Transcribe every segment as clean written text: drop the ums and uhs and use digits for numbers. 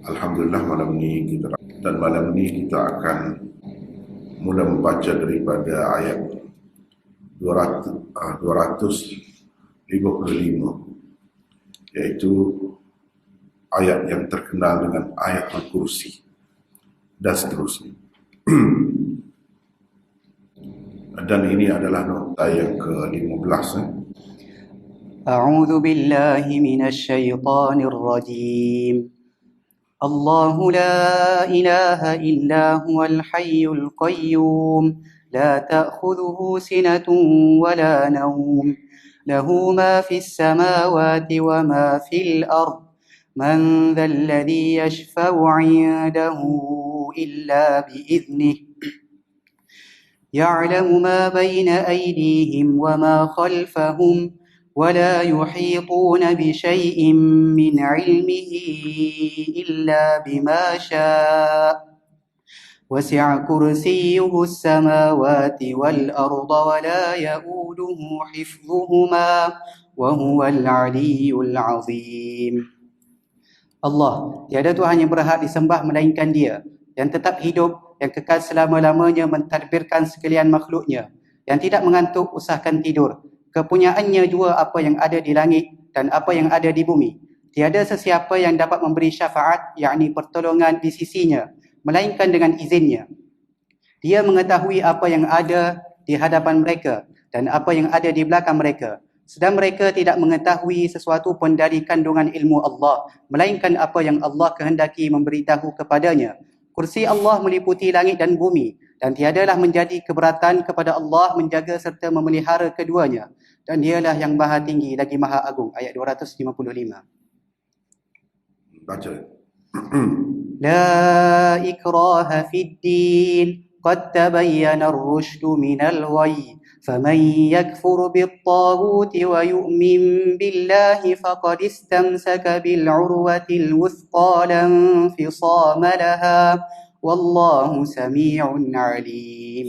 Alhamdulillah malam ni kita akan mula membaca daripada ayat 255, iaitu ayat yang terkenal dengan ayat Al-Kursi dan seterusnya. Dan ini adalah nota yang ke-15. أعوذ بالله من الشيطان الرجيم الله لا إله إلا هو الحي القيوم لا تأخذه سنة ولا نوم له ما في السماوات وما في الأرض من ذا الذي يشفع عنده إلا بإذنه يعلم ما بين أيديهم وما خلفهم ولا يحيطون بشيء من علمه إلا بما شاء وسع كرسيه السماوات والأرض ولا يؤوده حفظهما وهو العلي العظيم. Allah, tiada Tuhan yang berhak disembah melainkan Dia, yang tetap hidup, yang kekal selama-lamanya mentadbirkan sekalian makhluknya, yang tidak mengantuk usahakan tidur. Kepunyaannya jua apa yang ada di langit dan apa yang ada di bumi. Tiada sesiapa yang dapat memberi syafaat, yakni pertolongan di sisinya, melainkan dengan izinnya. Dia mengetahui apa yang ada di hadapan mereka dan apa yang ada di belakang mereka. Sedang mereka tidak mengetahui sesuatu pun dari kandungan ilmu Allah, melainkan apa yang Allah kehendaki memberitahu kepadanya. Kursi Allah meliputi langit dan bumi, dan tiadalah menjadi keberatan kepada Allah menjaga serta memelihara keduanya. Dan Dialah yang maha tinggi lagi maha agung. Ayat 255. Baca. La ikraha fid din, qad tabayyana ar-rushd min al-ghayy. فمن يكفر بالطاغوت ويؤمن بالله فقد استمسك بالعروة الوثقى لا انفصام لها والله سميع عليم.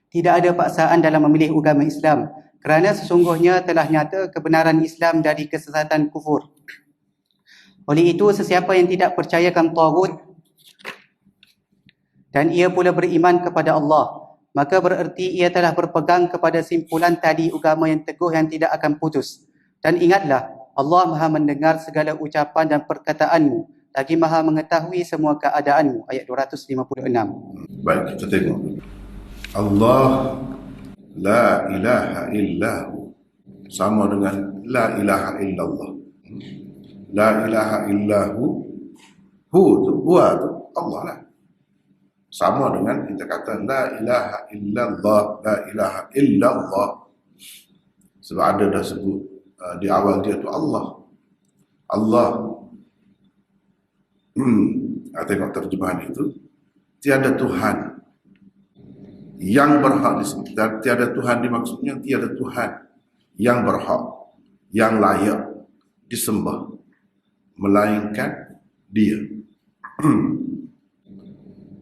Tidak ada paksaan dalam memilih agama Islam, kerana sesungguhnya telah nyata kebenaran Islam dari kesesatan kufur. Oleh itu, sesiapa yang tidak percayakan taghut dan ia pula beriman kepada Allah, maka bererti ia telah berpegang kepada simpulan tali agama yang teguh yang tidak akan putus. Dan ingatlah, Allah Maha mendengar segala ucapan dan perkataanmu, lagi Maha mengetahui semua keadaanmu. Ayat 256. Baik, kita tengok. Allah la ilaha illahu sama dengan la ilaha illallah. La ilaha illahu, huwa tu Allah lah. Sama dengan kita kata la ilaha illallah, la ilaha illallah. Sebab ada dah sebut di awal dia tu Allah. Allah. Tengok terjemahan itu. Tiada Tuhan yang berhak disembah. Tiada Tuhan dimaksudnya tiada Tuhan yang berhak, yang layak disembah, melainkan Dia.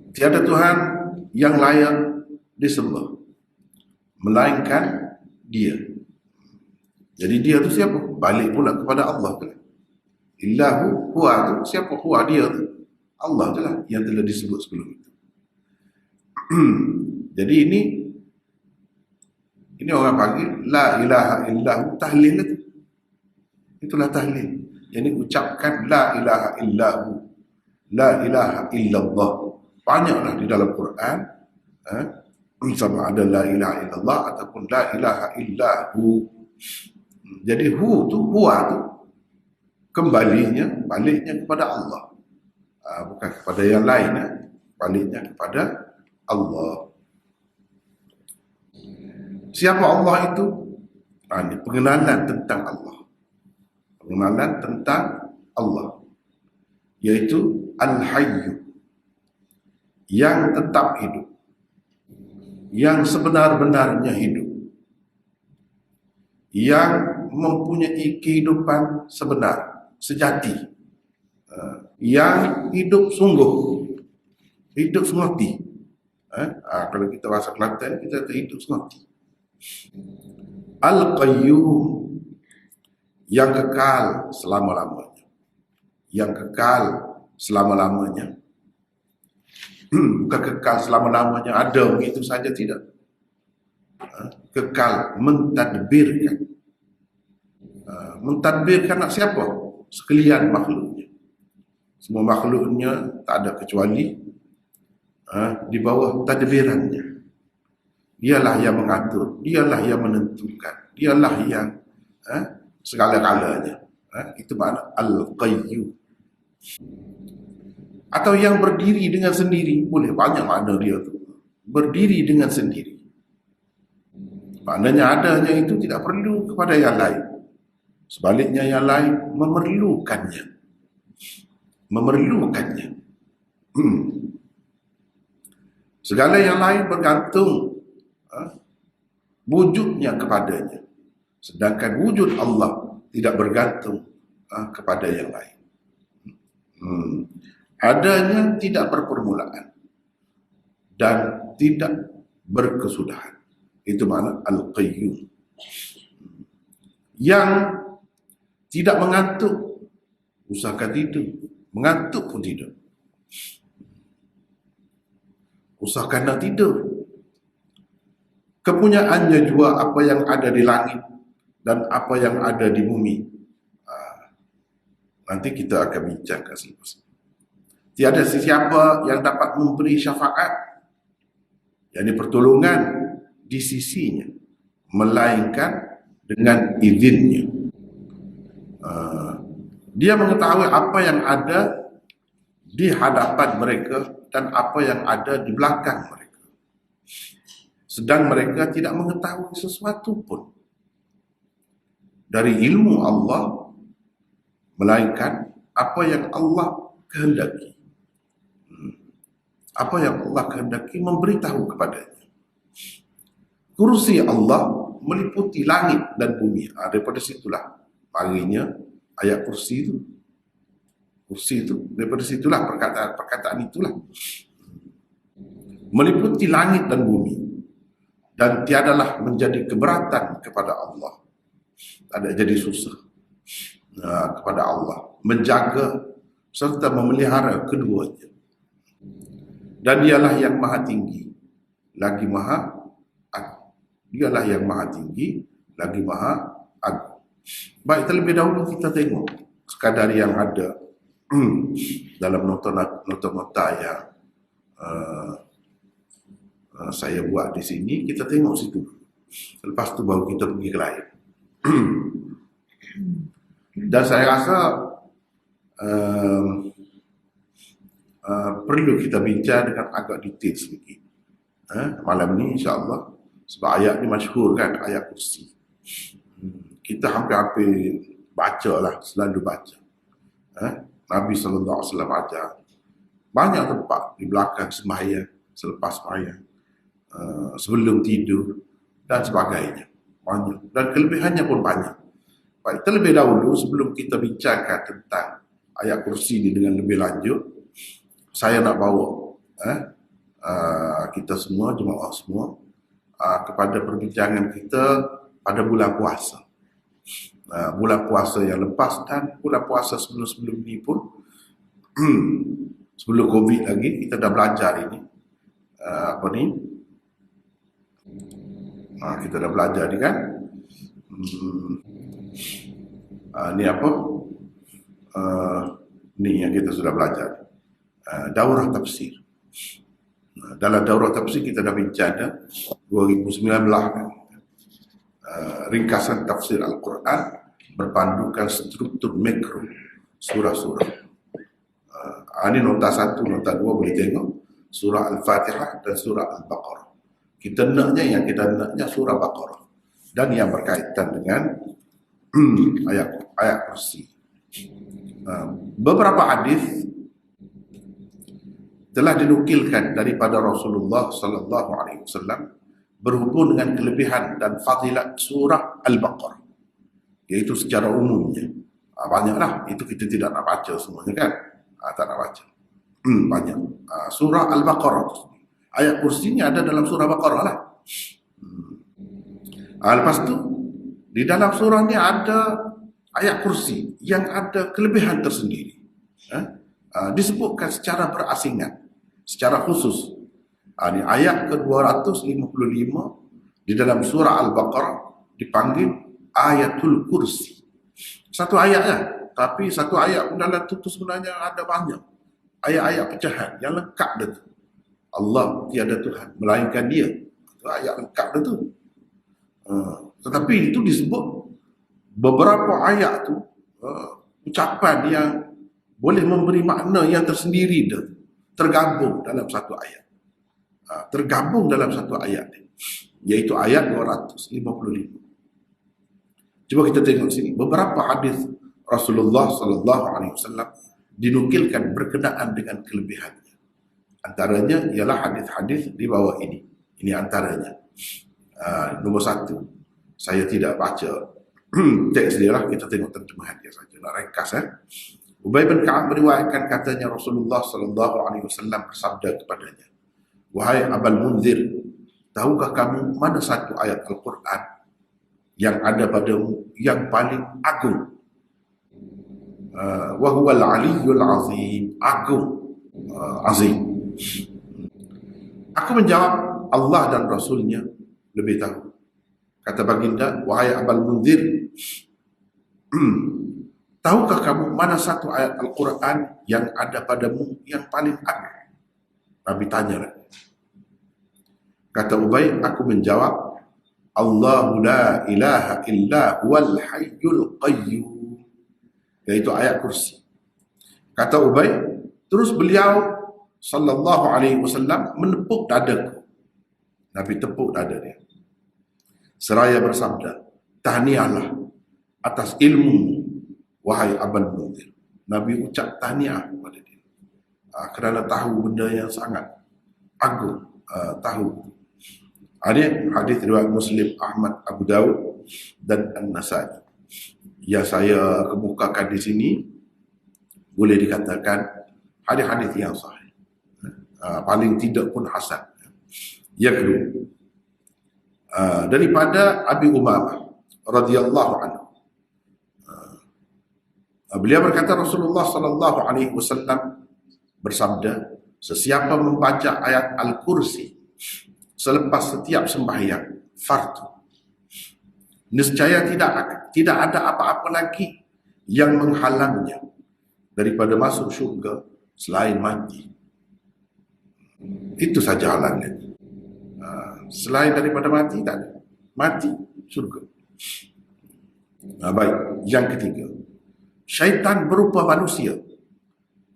Tiada Tuhan yang layak disembah, melainkan Dia. Jadi Dia tu siapa? Balik pula kepada Allah tu. Illahu huwa tu siapa? Huwa Dia tu. Allah tu lah yang telah disebut sebelum itu. Jadi ini orang panggil la ilaha illahu, tahlil itu. Itulah tahlil. Jadi ucapkan la ilaha illahu, la ilaha illallah. Banyaklah di dalam Quran, sama ada la ilaha illallah ataupun la ilaha illahu. Jadi huwa tu baliknya kepada Allah, bukan kepada yang lain, baliknya kepada Allah. Siapa Allah itu? Ini pengenalan tentang Allah. Pengenalan tentang Allah, yaitu Al-Hayyu, yang tetap hidup, yang sebenar-benarnya hidup, yang mempunyai kehidupan sebenar, sejati, yang hidup sungguh, hidup semati. Kalau kita bahasa Kelantan, kita hidup semati. Al-Qayyum, yang kekal selama-lamanya. yang kekal selama-lamanya. Bukan kekal selama-lamanya ada begitu saja, tidak. Kekal mentadbirkan. Mentadbirkan siapa? Sekalian makhluknya. Semua makhluknya tak ada kecuali di bawah tadbirannya. Dialah yang mengatur, dialah yang menentukan, dialah yang segala-galanya. Itu makna Al-Qayyum. Atau yang berdiri dengan sendiri, boleh banyak makna dia tu. Berdiri dengan sendiri. Maknanya adanya itu tidak perlu kepada yang lain. Sebaliknya yang lain memerlukannya. Memerlukannya. Segala yang lain bergantung wujudnya kepadanya. Sedangkan wujud Allah tidak bergantung kepada yang lain. Adanya tidak berpermulaan dan tidak berkesudahan. Itu makna Al-Qayyum. Yang tidak mengantuk, usahakan tidur. Mengantuk pun tidak. Usahakan nak tidur. Kepunyaannya juga apa yang ada di langit dan apa yang ada di bumi. Nanti kita akan bincangkan selepas. Tiada sesiapa yang dapat memberi syafaat, yakni pertolongan di sisinya, melainkan dengan izinnya. Dia mengetahui apa yang ada di hadapan mereka dan apa yang ada di belakang mereka. Sedang mereka tidak mengetahui sesuatu pun dari ilmu Allah, melainkan apa yang Allah kehendaki. Apa yang Allah kehendaki memberitahu kepadanya. Kursi Allah meliputi langit dan bumi. Daripada situlah panggilnya ayat kursi itu. Kursi itu, daripada situlah perkataan itulah. Meliputi langit dan bumi. Dan tiadalah menjadi keberatan kepada Allah. Tak ada jadi susah kepada Allah. Menjaga serta memelihara keduanya. Dan dialah yang maha tinggi, lagi maha agung. Dialah yang maha tinggi, lagi maha agung. Baik, terlebih dahulu kita tengok sekadar yang ada dalam nota-nota yang saya buat di sini. Kita tengok situ. Lepas tu baru kita pergi ke lain. Dan saya rasa perlu kita bincang dengan agak detail sedikit malam ni, insyaAllah. Sebab ayat ni masyhur kan, ayat kursi. Kita hampir-hampir baca lah, selalu baca. Nabi SAW ajar banyak tempat di belakang sembahyang, selepas sembahyang, sebelum tidur dan sebagainya. Banyak. Dan kelebihannya pun banyak. Baik, terlebih dahulu sebelum kita bincangkan tentang ayat kursi ini dengan lebih lanjut, saya nak bawa kita semua, jemaah semua, kepada perbincangan kita pada bulan puasa. Bulan puasa yang lepas dan bulan puasa sebelum-sebelum ini pun, sebelum COVID lagi, kita dah belajar ini. Kita dah belajar ni kan. Ni apa? Ni yang kita sudah belajar. Daurah tafsir. Dalam daurah tafsir kita dah bincang 2019 kan. Ringkasan tafsir Al-Quran berpandukan struktur mikro surah-surah. Ini nota 1, nota 2 boleh tengok. Surah Al-Fatihah dan surah Al-Baqarah. Kita naknya surah Baqarah. Dan yang berkaitan dengan ayat kursi. Beberapa hadis telah dinukilkan daripada Rasulullah sallallahu alaihi wasallam berhubung dengan kelebihan dan fadilat surah Al-Baqarah, iaitu secara umumnya. Banyaklah, itu kita tidak nak baca semuanya kan. Tak nak baca. Banyak. Surah Al-Baqarah, ayat kursinya ada dalam surah Baqarah lah. Lepas tu di dalam surah ni ada ayat kursi yang ada kelebihan tersendiri. disebutkan secara berasingan, secara khusus. Di ayat ke-255 di dalam surah Al-Baqarah dipanggil ayatul kursi. Satu ayat ya, tapi satu ayat pun dalam itu sebenarnya ada banyak ayat-ayat pecahan yang lengkap dah tu. Allah tiada Tuhan melainkan Dia. Itu ayat lengkap dah tu. Tetapi itu disebut beberapa ayat tu ucapan yang boleh memberi makna yang tersendiri dah, tergabung dalam satu ayat. Tergabung dalam satu ayat ni, iaitu ayat 255. Cuba kita tengok sini beberapa hadis Rasulullah sallallahu alaihi wasallam dinukilkan berkenaan dengan kelebihannya. Antaranya ialah hadis-hadis di bawah ini. Ini antaranya. Nombor 1, saya tidak baca teks dia lah, kita tengok terjemahan dia saja, nak ringkas. Ubay bin Ka'ab meriwayatkan katanya Rasulullah sallallahu alaihi wasallam bersabda kepadanya, "Wahai Abul Munzir, tahukah kamu mana satu ayat Al-Quran yang ada padamu yang paling agung? Wa huwal aliyyul azim." Agung, azim. Aku menjawab, Allah dan Rasulnya lebih tahu. Kata baginda, "Wahai Abul Munzir, tahukah kamu mana satu ayat Al-Quran yang ada padamu yang paling agung?" Nabi tanya lagi. Kata Ubay, aku menjawab, Allahu la ilaha illa huwal hayyul qayyum, iaitu ayat kursi. Kata Ubay, terus beliau sallallahu alaihi wasallam menepuk dadaku. Nabi tepuk dada dia seraya bersabda, tahniahlah atas ilmu, wahai Abul Munzir. Nabi ucap tahniah kepada dia kerana tahu benda yang sangat agung, tahu. Ini hadis riwayat Muslim, Ahmad, Abu Daud dan An-Nasai. Yang saya kemukakan di sini boleh dikatakan hadis-hadis yang sahih, paling tidak pun hasan. Yang kedua, daripada Abi Umamah radhiyallahu anhu, beliau berkata Rasulullah sallallahu alaihi wasallam bersabda, sesiapa membaca ayat Al-Kursi selepas setiap sembahyang fardu, nescaya tidak ada apa-apa lagi yang menghalangnya daripada masuk syurga selain mati. Itu saja halangan. Selain daripada mati, tak ada. Mati, syurga. Baik, yang ketiga, syaitan berupa manusia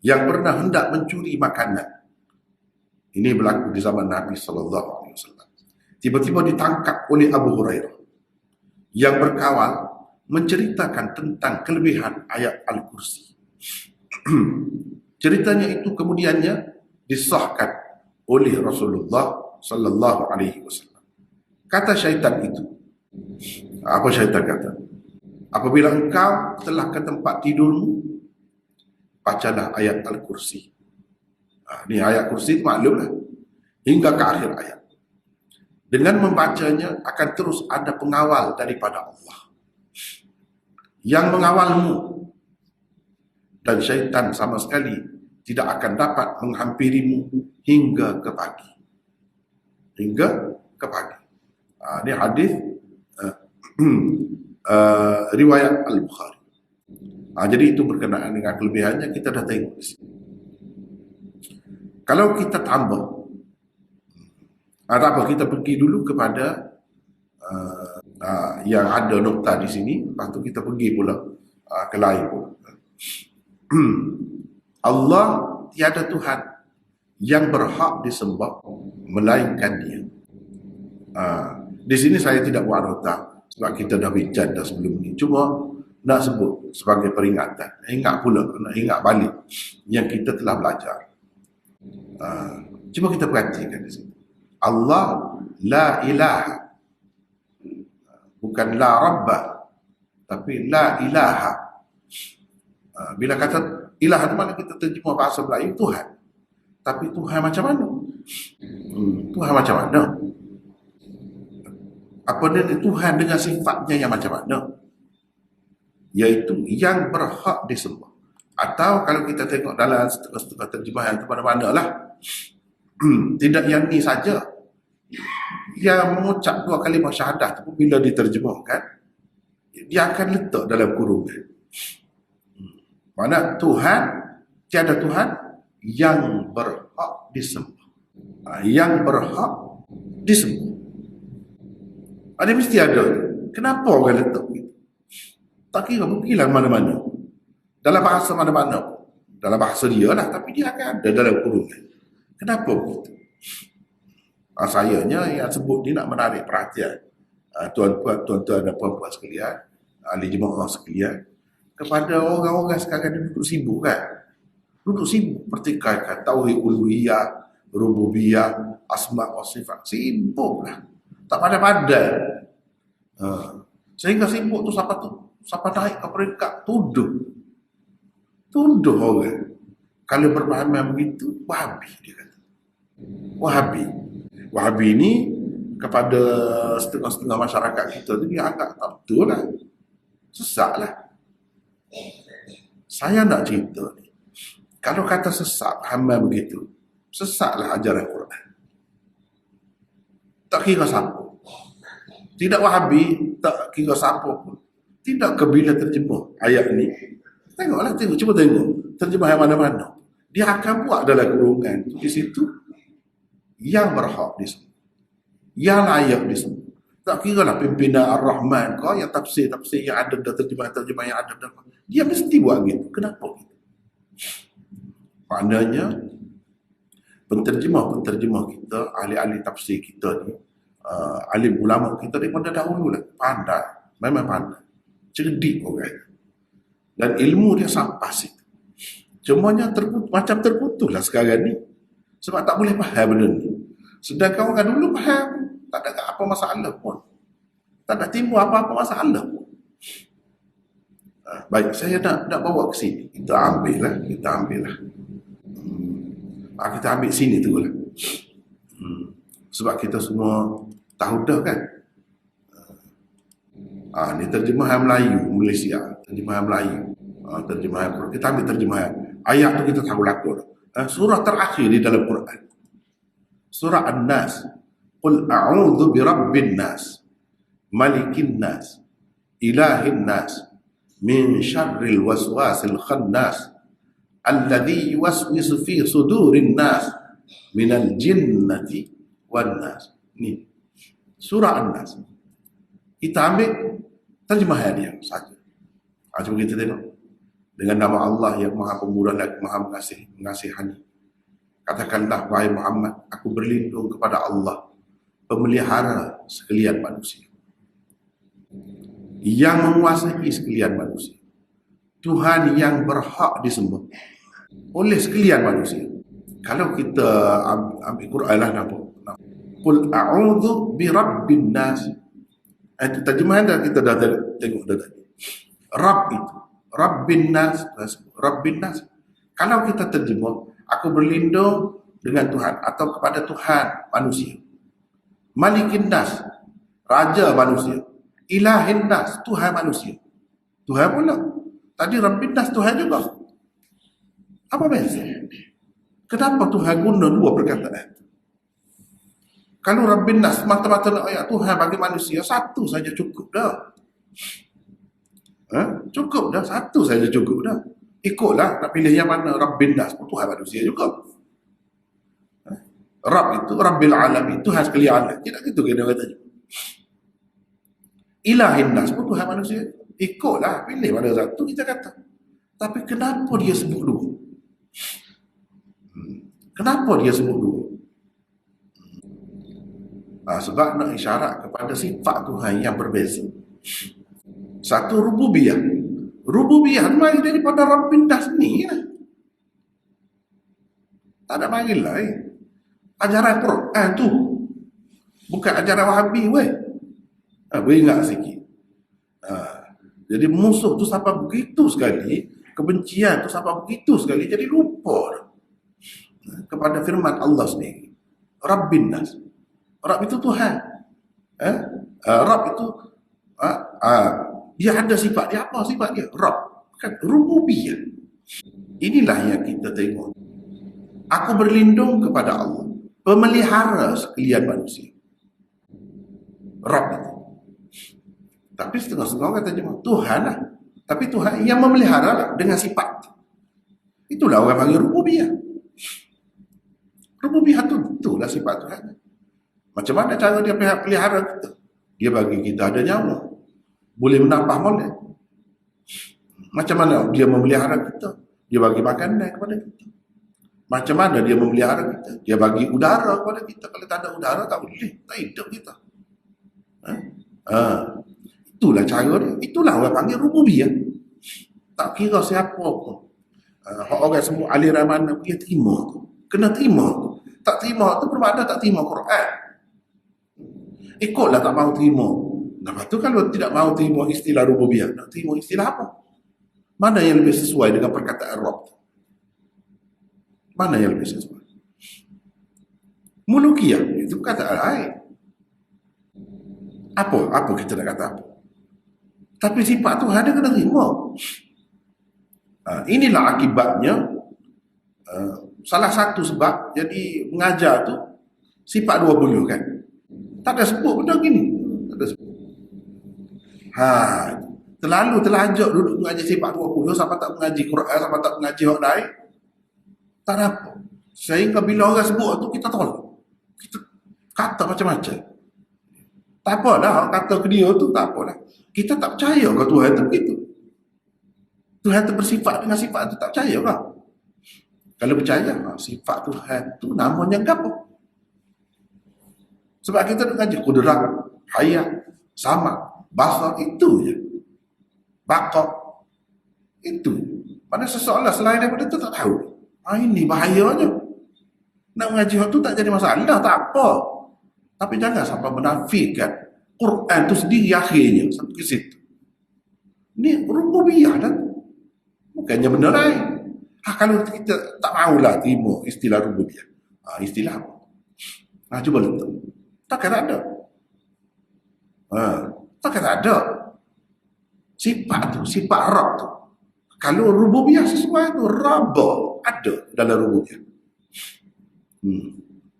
yang pernah hendak mencuri makanan. Ini berlaku di zaman Nabi SAW. Tiba-tiba ditangkap oleh Abu Hurairah yang berkawal menceritakan tentang kelebihan ayat Al-Kursi. Ceritanya itu kemudiannya disahkan oleh Rasulullah sallallahu alaihi wasallam. Kata syaitan itu, apa syaitan kata? Apabila engkau telah ke tempat tidurmu, bacalah ayat Al-Kursi. Ini ayat kursi itu maklumlah, hingga ke akhir ayat. Dengan membacanya akan terus ada pengawal daripada Allah yang mengawalmu, dan syaitan sama sekali tidak akan dapat menghampirimu hingga ke pagi. Hingga ke pagi. Ini hadis riwayat Al-Bukhari. Jadi itu berkenaan dengan kelebihannya, kita dah tengok di sini. Kalau kita tambah, apa, kita pergi dulu kepada yang ada nokta di sini, lepas tu kita pergi pula ke lain pula. Allah tiada Tuhan yang berhak disembah melainkan Dia. Di sini saya tidak buat nota sebab kita dah bincang dah sebelum ni. Cuma nak sebut sebagai peringatan, ingat pula, nak ingat balik yang kita telah belajar. Cuba kita perhatikan di sini. Allah la ilaha, bukan la rabba, tapi la ilaha. Bila kata ilah itu mana kita terjemah bahasa Melayu Tuhan. Tapi Tuhan macam mana? Tuhan macam mana? Apa dia Tuhan dengan sifatnya yang macam mana? Iaitu yang berhak disembah. Atau kalau kita tengok dalam setengah-setengah terjemahan itu mana-mana lah. Tidak yang ni saja. Yang mengucap dua kalimah syahadah tu bila diterjemahkan, dia akan letak dalam kurungan. Mana Tuhan, tiada Tuhan yang berhak disembah. Yang berhak disembah. Ada mesti ada. Kenapa orang letak begitu? Tak kira pergilah mana-mana. Dalam bahasa mana-mana. Dalam bahasa dia lah. Tapi dia akan ada dalam kurungan. Kenapa begitu? Sayanya yang sebut ni nak menarik perhatian tuan-tuan dan puan-puan sekalian, ahli jemaah sekalian, kepada orang-orang sekarang ni duduk sibuk kan. Duduk sibuk pertikaikan tauhid uluhiyah, rububiyah, asma wa sifat. Sibuk lah. Tak pandai-pandai. Sehingga sibuk tu siapa naik ke peringkat tuduh orang. Kalau berpahaman begitu, Wahabi dia kata. Wahabi ni kepada setengah-setengah masyarakat kita tu dia anggap tak betul lah. Sesat lah. Saya nak cerita ni. Kalau kata sesat, pahaman begitu, sesatlah ajaran Quran. Tak kira siapa. Tidak Wahabi, tak kira siapa pun. Tidak ke bila terjemah ayat ni. Cuba tengok. Terjemah yang mana-mana. Dia akan buat dalam kurungan. Di situ, yang berhak disebut. Yang layak disebut. Tak kira lah pimpinan Ar-Rahman kau yang tafsir-tafsir yang ada dan terjemah-terjemah yang ada. Dia mesti buat gitu. Kenapa gitu? Maknanya, penterjemah kita, ahli-ahli tafsir kita ni, alim ulama kita daripada dahulu lah. Pandai. Memang pandai. Cerdik orang. Dan ilmu dia sampas itu. Cumanya macam terputus lah sekarang ni. Sebab tak boleh faham benda ni. Sedangkan orang dulu faham. Tak ada apa masalah pun. Tak ada timbul apa-apa masalah pun. Baik, saya nak bawa ke sini. Kita ambil lah. Kita ambil sini tu lah. Sebab kita semua tahu dah kan. Ni terjemahan Melayu Malaysia. Terjemahan Melayu. Terjemahan. Kita ambil terjemahan. Ayat tu kita tahu laku. Surah terakhir di dalam Quran. Surah An-Nas. Qul a'udzu birabbin nas, malikin nas, ilahin nas, min syarril waswasil khannas, alladzi yuwaswisu fi sudurin nas, minal jinnati wan nas. Ni surah An-Nas. Kita ambil terjemahan dia saja. Cuba kita tengok. Dengan nama Allah yang Maha Pemurah dan Maha Mengasihani. Katakanlah, wahai Muhammad, aku berlindung kepada Allah, pemelihara sekalian manusia, yang menguasai sekalian manusia, Tuhan yang berhak disembah oleh sekalian manusia. Kalau kita ambil Quran lah, nampak Qul a'udzu birabbin nas. Itu terjemahan dah kita dah tengok dah tadi. Rabb itu, Rabbin nas, Rabbin nas. Kalau kita terjemah, aku berlindung dengan Tuhan atau kepada Tuhan manusia. Malikin nas, raja manusia. Ilahin nas, Tuhan manusia. Tuhan pula. Tadi Rabbin nas, Tuhan juga. Apa beza? Kenapa Tuhan guna dua perkataan? Kalau Rabbin nas, mata-mata nak ayat Tuhan bagi manusia, satu saja cukup dah. Cukup dah, satu saja cukup dah. Ikutlah, nak pilih yang mana. Rabbin nas pun Tuhan manusia juga. Rabb itu Rabbil Alamin, Tuhan sekalian alam. Tidak gitu kena katanya. Ilahin nas pun Tuhan manusia. Ikutlah, pilih mana satu kita kata. Tapi kenapa dia sebut dua? Kenapa dia sebut dua? Sebab nak isyarat kepada sifat Tuhan yang berbeza. Satu, rububiyah. Rububiyah mari daripada Rabbin nas ni lah. Tak ada panggil lain. Ajaran Quran tu bukan ajaran Wahabi weh. Beringat sikit. Jadi musuh tu sampai begitu sekali, kebencian tu sampai begitu sekali, jadi lupa kepada firman Allah sendiri. Rabbin nas. Rabb itu Tuhan. Rabb itu dia ada sifat dia. Apa sifat dia? Rabb. Kan rububiyah. Inilah yang kita tengok. Aku berlindung kepada Allah, pemelihara sekalian manusia. Rabb itu. Tapi setengah-setengah orang terjemah Tuhan lah. Tapi Tuhan yang memelihara lah dengan sifat. Itulah orang panggil rububiyah. Rububiyah tu itulah sifat Tuhan. Macam mana cara dia pelihara kita? Dia bagi kita ada nyawa, boleh menapah molek. Macam mana dia memelihara kita? Dia bagi makanan kepada kita. Macam mana dia memelihara kita? Dia bagi udara kepada kita. Kalau tak ada udara, tak boleh, tak hidup kita. Itulah cara dia. Itulah orang panggil rububiyah. Tak kira siapa pun. Orang sebut aliran mana, dia terima tu. Kena terima tu. Tak terima tu bermakna tak terima Quran. Ikutlah tak mahu terima. Lepas tu kalau tidak mahu terima istilah rububiyah, nak terima istilah apa? Mana yang lebih sesuai dengan perkataan Rabb? Mana yang lebih sesuai? Mulukiyah, itu perkataan lain. Apa kita nak kata apa? Tapi sifat Tuhan dia kena terima. Inilah akibatnya. Salah satu sebab jadi mengajar tu sifat 20 kan. Tak ada sebut benda gini. Tak ada sebut. Terlalu terlanjur duduk mengaji sifat 20 sampai tak mengaji Quran, sampai tak mengaji hak lain. Tak ada apa. Sehingga bila orang sebut tu kita tolak. Kita kata macam-macam. Tak apalah kata ke dia tu, tak apalah. Kita tak percaya ke Tuhan tu begitu. Tuhan tu bersifat dengan sifat tu, tak percaya ke? Kalau percaya, sifat Tuhan tu namanya apa? Sebab kita nak ngaji kudrat, hayat, sama, basar, itu je. Bakar, itu. Mana seseorang selain daripada itu tak tahu. Ini bahayanya. Nak mengaji tu tak jadi masalah, tak apa. Tapi jangan sampai menafikan Quran tu sendiri akhirnya sampai ke situ. Ini rububiyah dah. Bukannya benda lain. Kalau kita tak maulah terima istilah rububiyah. Istilah apa? Cuba letak. Takkan ada. Takkan ada. Sifat tu, sifat Rabb tu. Kalau rububiyah sesuai tu, Rabb ada dalam rububiyah.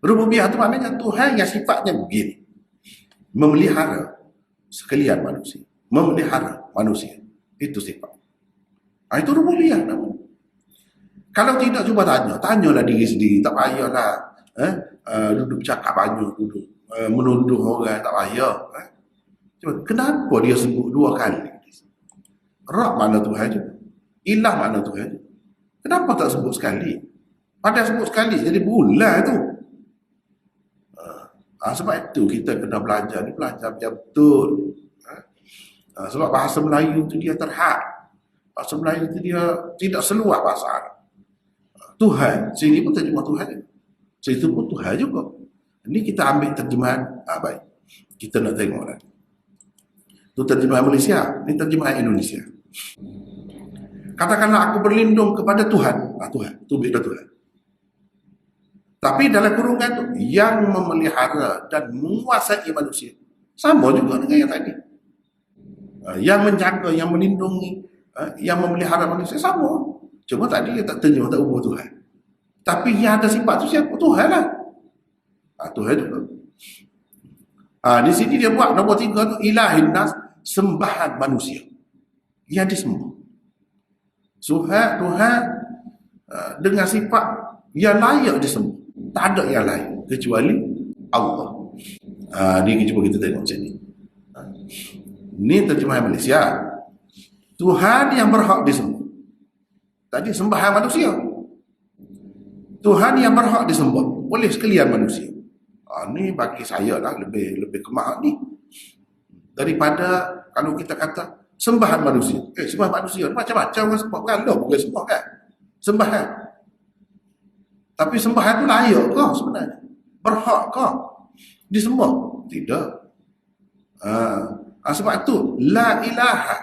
Rububiyah tu maknanya Tuhan yang sifatnya begini. Memelihara sekalian manusia. Memelihara manusia. Itu sifat. Itu rububiyah namanya. Kalau tidak cuba tanyalah diri sendiri. Tak payahlah duduk cakap banyak, duduk menuduh orang, tak payah. Cuba, kenapa dia sebut 2 kali? Rabb mana Tuhan je? Ilah mana Tuhan je? Kenapa tak sebut sekali? Padahal sebut sekali jadi berulang tu. Sebab itu kita kena belajar yang betul. Sebab bahasa Melayu tu dia terhad. Bahasa Melayu tu dia tidak seluas bahasa Arab. Tuhan, sini pun terjemah Tuhan. Situ pun Tuhan juga. Ini kita ambil terjemahan. Baik. Kita nak tengok lagi. Itu terjemahan Malaysia. Ini terjemahan Indonesia. Katakanlah aku berlindung kepada Tuhan. Tuhan. Itu beda Tuhan. Tapi dalam kurungan tu yang memelihara dan menguasai manusia. Sama juga dengan yang tadi. Yang menjaga, yang melindungi, yang memelihara manusia sama. Cuma tadi dia tak terjemah, tak ubah Tuhan. Tapi yang ada sifat tu siapa? Tuhan lah. Tuhan juga. Di sini dia buat nombor 3 tu ilahin nas, sembahan manusia. Yang disembah. Tuhan dengan sifat yang layak disembah. Tak ada yang lain kecuali Allah. Ni cuba kita tengok macam ni. Ni terjemahan Malaysia. Tuhan yang berhak disembah. Tadi sembahan manusia. Tuhan yang berhak disembah oleh sekalian manusia. Ni bagi saya lah lebih kemah ni. Daripada kalau kita kata sembahan manusia. Sembahan manusia macam-macam orang sembah kan. Bukan sembah kan. Sembahan. Tapi sembahan tu layak ke sebenarnya? Berhak ke disembah? Tidak. Sebab itu la ilaha,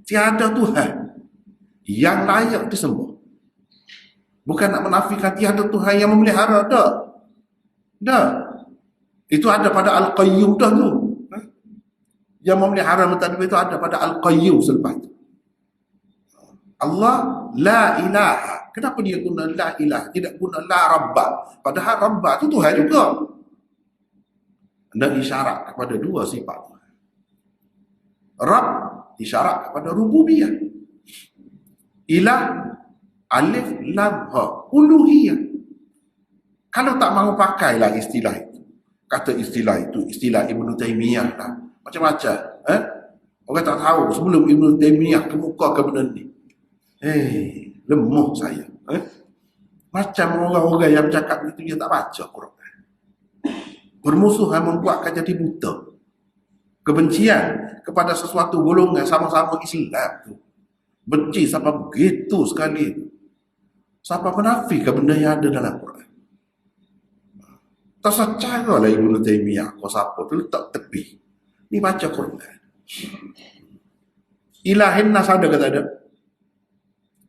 tiada Tuhan yang layak disembah. Bukan nak menafikan tiada Tuhan yang memelihara. Dah. Itu ada pada Al-Qayyum dah tu. Yang memelihara mentadbir itu ada pada Al-Qayyum selepas tu. Allah la ilaha. Kenapa dia guna la ilaha? Tidak guna la rabba. Padahal rabba itu Tuhan juga. Dan isyarat kepada dua sifat Tuhan. Rabb isyarat kepada rububiyah. Ilah alif lam ha uluhiyah. Kalau tak mahu pakailah istilah itu. Kata istilah itu istilah Ibnu Taimiyah lah. Macam-macam. Orang tak tahu sebelum Ibnu Taimiyah kemukakan benda ni. Lemah saya. Macam orang-orang yang bercakap itu dia tak baca Quran. Permusuhan membuatkan jadi buta. Kebencian kepada sesuatu golongan sama-sama Islam tu. Benci sampai begitu sekali. Sampai menafikan benda yang ada dalam Quran. Tak secara lah Ibnu Taimiyah kau siapa tu letak tepi. Ni baca Quran. Ilahin nas ada ke tak ada?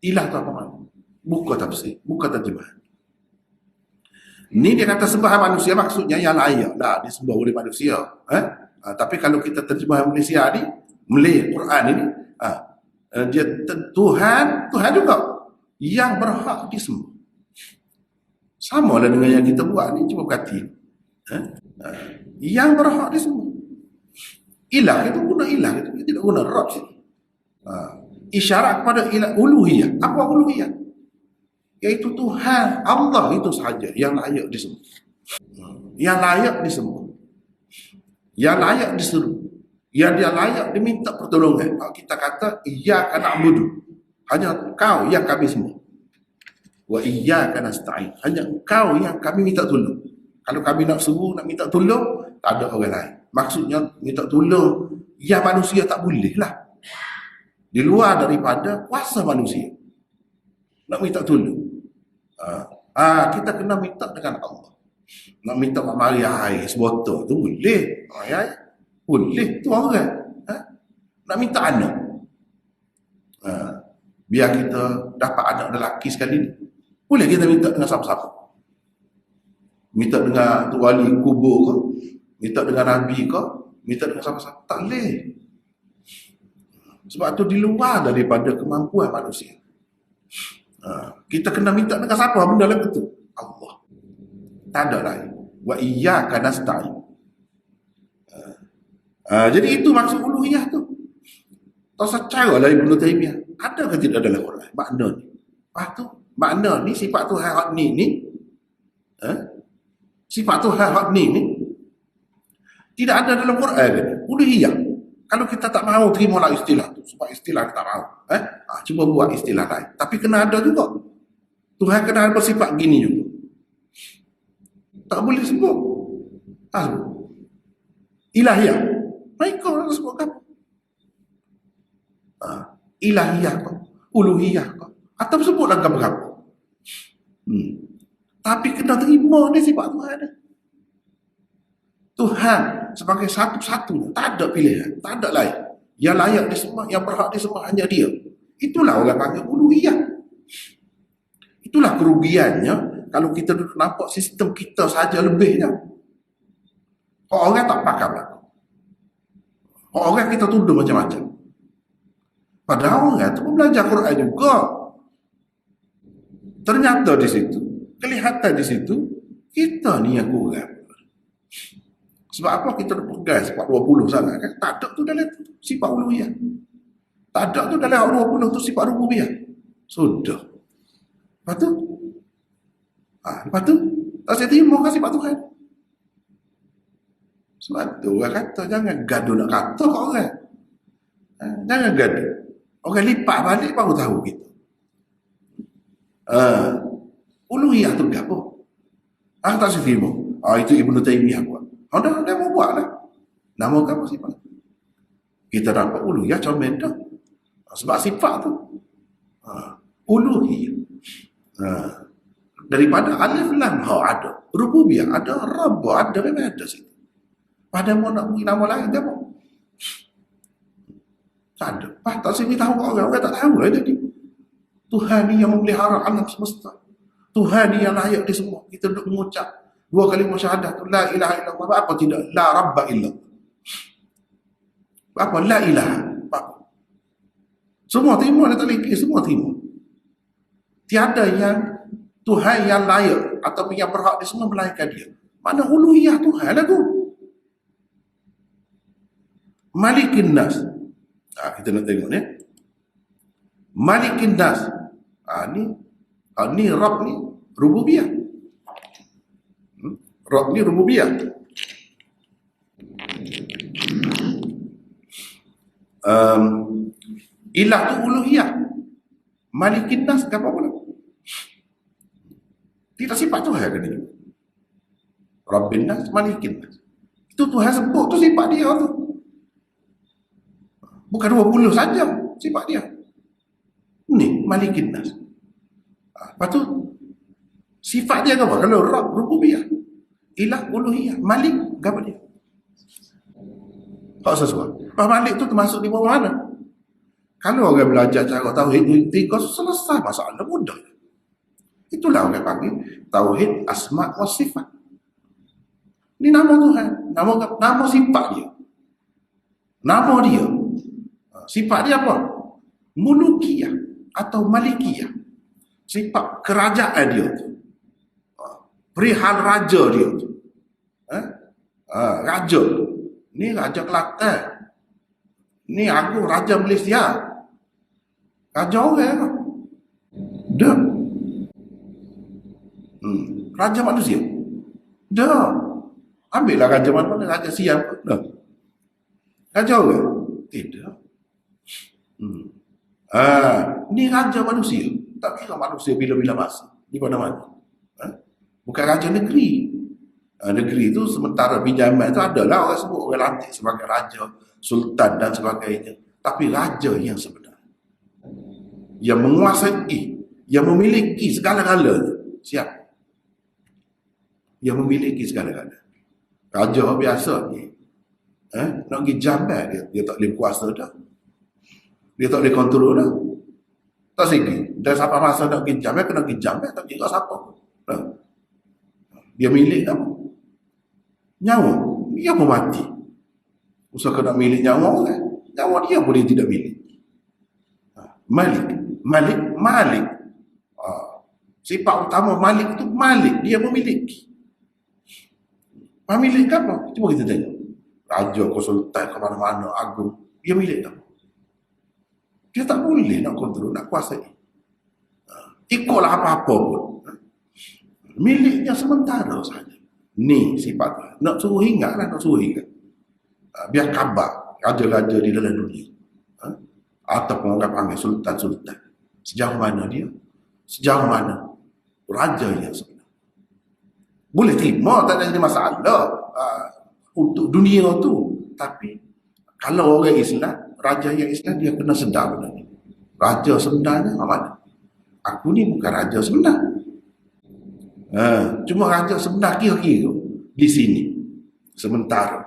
Ilah tu apa makna? Buka tafsir, buka terjemahan. Ni dia kata sembah manusia maksudnya yang layak lah disembah oleh manusia. Tapi kalau kita terjemahan Malaysia ni, Malay Quran ini, dia Tuhan juga yang berhak disembah. Sama lah dengan yang kita buat ni, cuba berkati. Yang berhak disembah. Ilah itu guna ilah, itu tidak guna Rabb sini. Isyarat kepada ilah uluhiyah. Apa uluhiyah? Iaitu Tuhan Allah itu sahaja yang layak disembah. Yang layak disembah. Yang layak diseru. Yang dia layak diminta pertolongan. Kalau kita kata iyyaka na'budu, hanya Engkau yang kami sembah. Wa iyyaka nasta'in, hanya Engkau yang kami minta tolong. Kalau kami nak seru, nak minta tolong, tak ada orang lain. Maksudnya minta tolong ya manusia tak boleh lah. Di luar daripada kuasa manusia nak minta tolong. Kita kena minta dengan Allah. Nak minta mari air sebotol tu boleh. Boleh tu orang. Nak minta anak. Biar kita dapat anak lelaki sekali ni. Boleh kita minta dengan siapa-siapa. Minta dengan tu wali kubur ke, minta dengan nabi ke, minta dengan siapa-siapa. Tak boleh. Sebab tu di luar daripada kemampuan manusia. Kita kena minta dengan siapa benda lain itu? Allah. Tak ada lain. Wa iyyaka nasta'in. Jadi itu maksud uluhiyah tu. Tak secara lah Ibnu Taimiyah. Ada ke tidak dalam Quran? Makna ni. Lepas tu, makna ni sifat Tuhan hak ni. Sifat Tuhan hak ni tidak ada dalam Quran. Uluhiyah. Kalau kita tak mahu terima lah istilah tu, sebab istilah kita tak mahu, cuba buat istilah lain. Tapi kena ada juga. Tuhan kena ada bersifat gini juga. Tak boleh sebut. Ilahiyah. Mereka orang sebut apa? Ilahiyah kau, uluhiyah kau, atau sebut langkah berapa. Tapi kena terima ni sifat Tuhan ada. Tuhan sebagai satu-satunya, tak ada pilihan, tak ada lain. Yang layak disembah, yang berhak disembah hanya dia. Itulah orang panggil uluhiyah. Itulah kerugiannya kalau kita duduk nampak sistem kita saja lebihnya. Orang tak pakar lah. Orang kita tuduh macam-macam. Padahal orang tu pun belajar Quran juga. Ternyata di situ, kelihatan di situ, kita ni yang kurang. Sebab apa kita dah pegang sifat 20 sangat kan? Tak ada tu dalam sifat uluhiyah. Tak ada tu dalam 20 tu sifat rububiyah. Sudah. Lepas tu? Lepas tu? Tak saya terima kan sifat Tuhan. Sebab tu orang kata, jangan gaduh nak kata kat orang. Jangan gaduh. Orang lipat balik baru tahu kita. Uluhiyah tu apa? Tak saya terima. Itu Ibnu Taimiyah buat. Dia mau buat lah. Nama apa sifat? Kita dapat uluhiyah comel dah. Sebab sifat tu. Uluhiyah. Daripada alif lam ha ada. Rububiyah ada. Rabb ada. Memang ada situ. Pada mau nak beri nama lain dia mau. Tak ada. Tak sini tahu orang tak tahu lah jadi. Tuhan ni yang memelihara alam semesta. Tuhan ni yang layak di semua. Kita duduk mengucap 2 kali syahadah tu la ilaha illallah. Apa tidak? La rabba illallah. Apa? La ilaha. Apa? Semua terima, dia tak lagi, semua terima. Tiada yang Tuhan yang layak atau yang berhak di semua melainkan dia. Mana uluhiyah Tuhan lah tu. Malikin Nas. Kita nak tengok ni. Malikin Nas. Ni Rabb ni rububiyah. Rabb ni rububiyah. Ilah tu uluhiyah. Malikin Nas apa pula? Tidak sifat Tuhan ke ni? Rabbin Nas, Malikin Nas. Itu Tuhan sebut tu sifat dia tu. Bukan 20 saja sifat dia. Ni Malikin Nas. Lepas tu sifat dia apa? Kalau Rabb rububiyah, ilah uluhiyah, Malik apa dia? Tak sesuai. Malik tu termasuk di bawah mana? Kalau orang belajar cara tauhid tiga selesai masalah mudah. Itulah orang panggil tauhid asma wa sifat. Ini nama Tuhan, nama sifat dia. Nama dia. Sifat dia apa? Mulukiyah atau malikiyah. Sifat kerajaan dia tu. Perihal raja dia tu. Raja. Ni Raja Kelantan. Ni Agung Raja Malaysia. Raja orang. Dah. Raja manusia. Dah. Ambillah raja mana? Raja Siam. Dah. Raja orang? Tidak. Ni raja manusia. Tak kira manusia bila-bila masa. Di mana-mana. Bukan raja negeri. Negeri itu sementara pinjaman itu adalah orang sebut orang lantik sebagai raja, sultan dan sebagainya. Tapi raja yang sebenar. Yang menguasai, yang memiliki segala-galanya. Siap. Yang memiliki segala-galanya. Raja biasa ni. Nak pergi jambat dia tak boleh kuasa dah. Dia tak boleh kontrol dah. Tak segi. Dan siapa masa nak pergi jambat, kena pergi jambat, tak kira siapa. Dia milik apa? Nyawa. Dia pun mati. Usaha nak milik nyawa kan? Nyawa dia boleh tidak milik. Malik. Sifat utama Malik itu Malik. Dia memiliki. Milik apa? Cuba kita tengok. Raja ke sultan ke mana-mana agung. Dia milik apa? Dia tak boleh nak kontrol, nak kuasai. Ikutlah apa-apa pun. Miliknya sementara saja. Ni sifat. Nak suruh ingat lah, nak suruh ingat. Biar khabar raja-raja di dalam dunia. Ataupun orang panggil sultan-sultan. Sejauh mana dia? Sejauh mana raja yang sebenar? Boleh terima, tak ada jadi masalah untuk dunia tu. Tapi kalau orang Islam, raja yang Islam, dia kena sedar benda ni. Raja sebenarnya mana? Aku ni bukan raja sebenar. Cuma raja sebenar kira-kira di sini sementara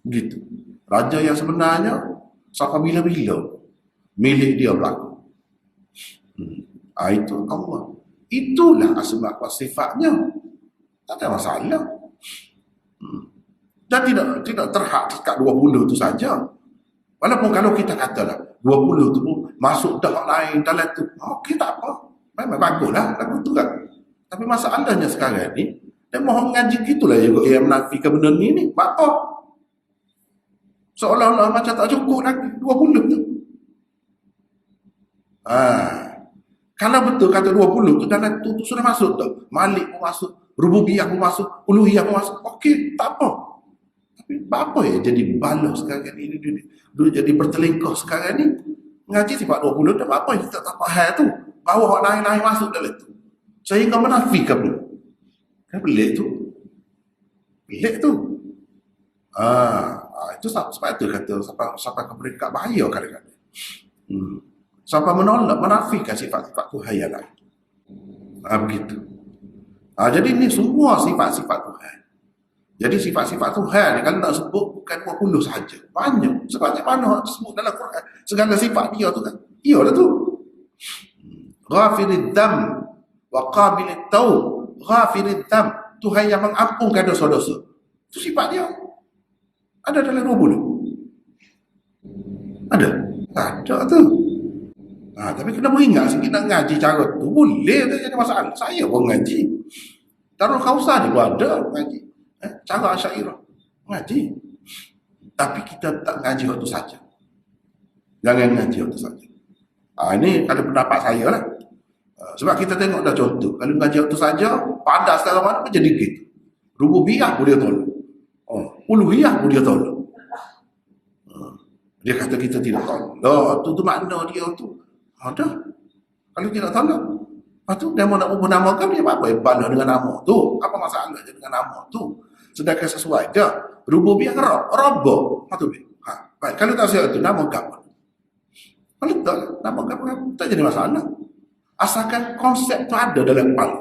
begitu. Raja yang sebenarnya sampai bila-bila milik dia berlaku. Itu Allah. Itulah asma wa sifatnya. Tak ada masalah. Dan tidak terhad dekat 20 tu saja. Walaupun kalau kita katalah 20 tu pun masuk dah lain dalam tu, okey tak apa. Memang baguslah lagu tu kan. Tapi masalahnya sekarang ni, dia mohon ngaji gitulah juga yang menafikan benda ni. Apa? Seolah-olah macam tak cukup lagi 20 tu. Kalau betul kata 20 tu dalam tu sudah masuk tak? Malik pun masuk, rububiyah pun masuk, uluhiyah pun masuk. Okey, tak apa. Tapi apa ya jadi balas sekarang ni? Dulu jadi bertelingkah sekarang ni. Ngaji sifat 20 tak apa yang kita tak faham tu. Bawa orang lain-lain masuk dalam tu. Sehingga menafikan pun. Kan pelik tu. Pelik tu. Itu sebab itu kata sampai ke peringkat bahaya kadang-kadang. Sampai menolak, menafikan sifat-sifat Tuhan yang lain. Begitu. Jadi ini semua sifat-sifat Tuhan. Jadi sifat-sifat Tuhan ni kalau nak sebut bukan 20 sahaja. Banyak. Sebabnya mana sebut dalam Quran. Segala sifat dia tu kan. Iyalah tu. Ghafirid dham wa qabilit taub. Ghafirid dham. Tuhan yang mengampunkan dosa-dosa. Itu sifat dia. Ada dalam 20? Ada? Tak ada tu. Tapi kena beringat sikit nak ngaji cara tu. Boleh tak jadi masalah. Saya pun ngaji. Darul Khausar ni pun ada ngaji. Cara Asy'ariyah. Ngaji. Tapi kita tak ngaji waktu saja. Jangan ngaji waktu saja. Ini kalau pendapat saya lah. Sebab kita tengok dah contoh. Kalau ngaji waktu saja, pada sekarang mana pun jadi gitu. Rububiyah pun dia tolak. Uluhiyah pun dia tolak. Dia kata kita tidak tolak. Tu makna dia tu. Ada. Kalau tidak tolak. Lepas tu dia mau nak menamakan dia apa? Bala dengan nama tu. Apa masalah dia dengan nama tu? Sedangkan sesuai je. Rububiyah Rabba. Baik, kalau tak siap tu nama kamu. Kalau tak, nama kamu tak jadi masalah. Asalkan konsep tu ada dalam kepala.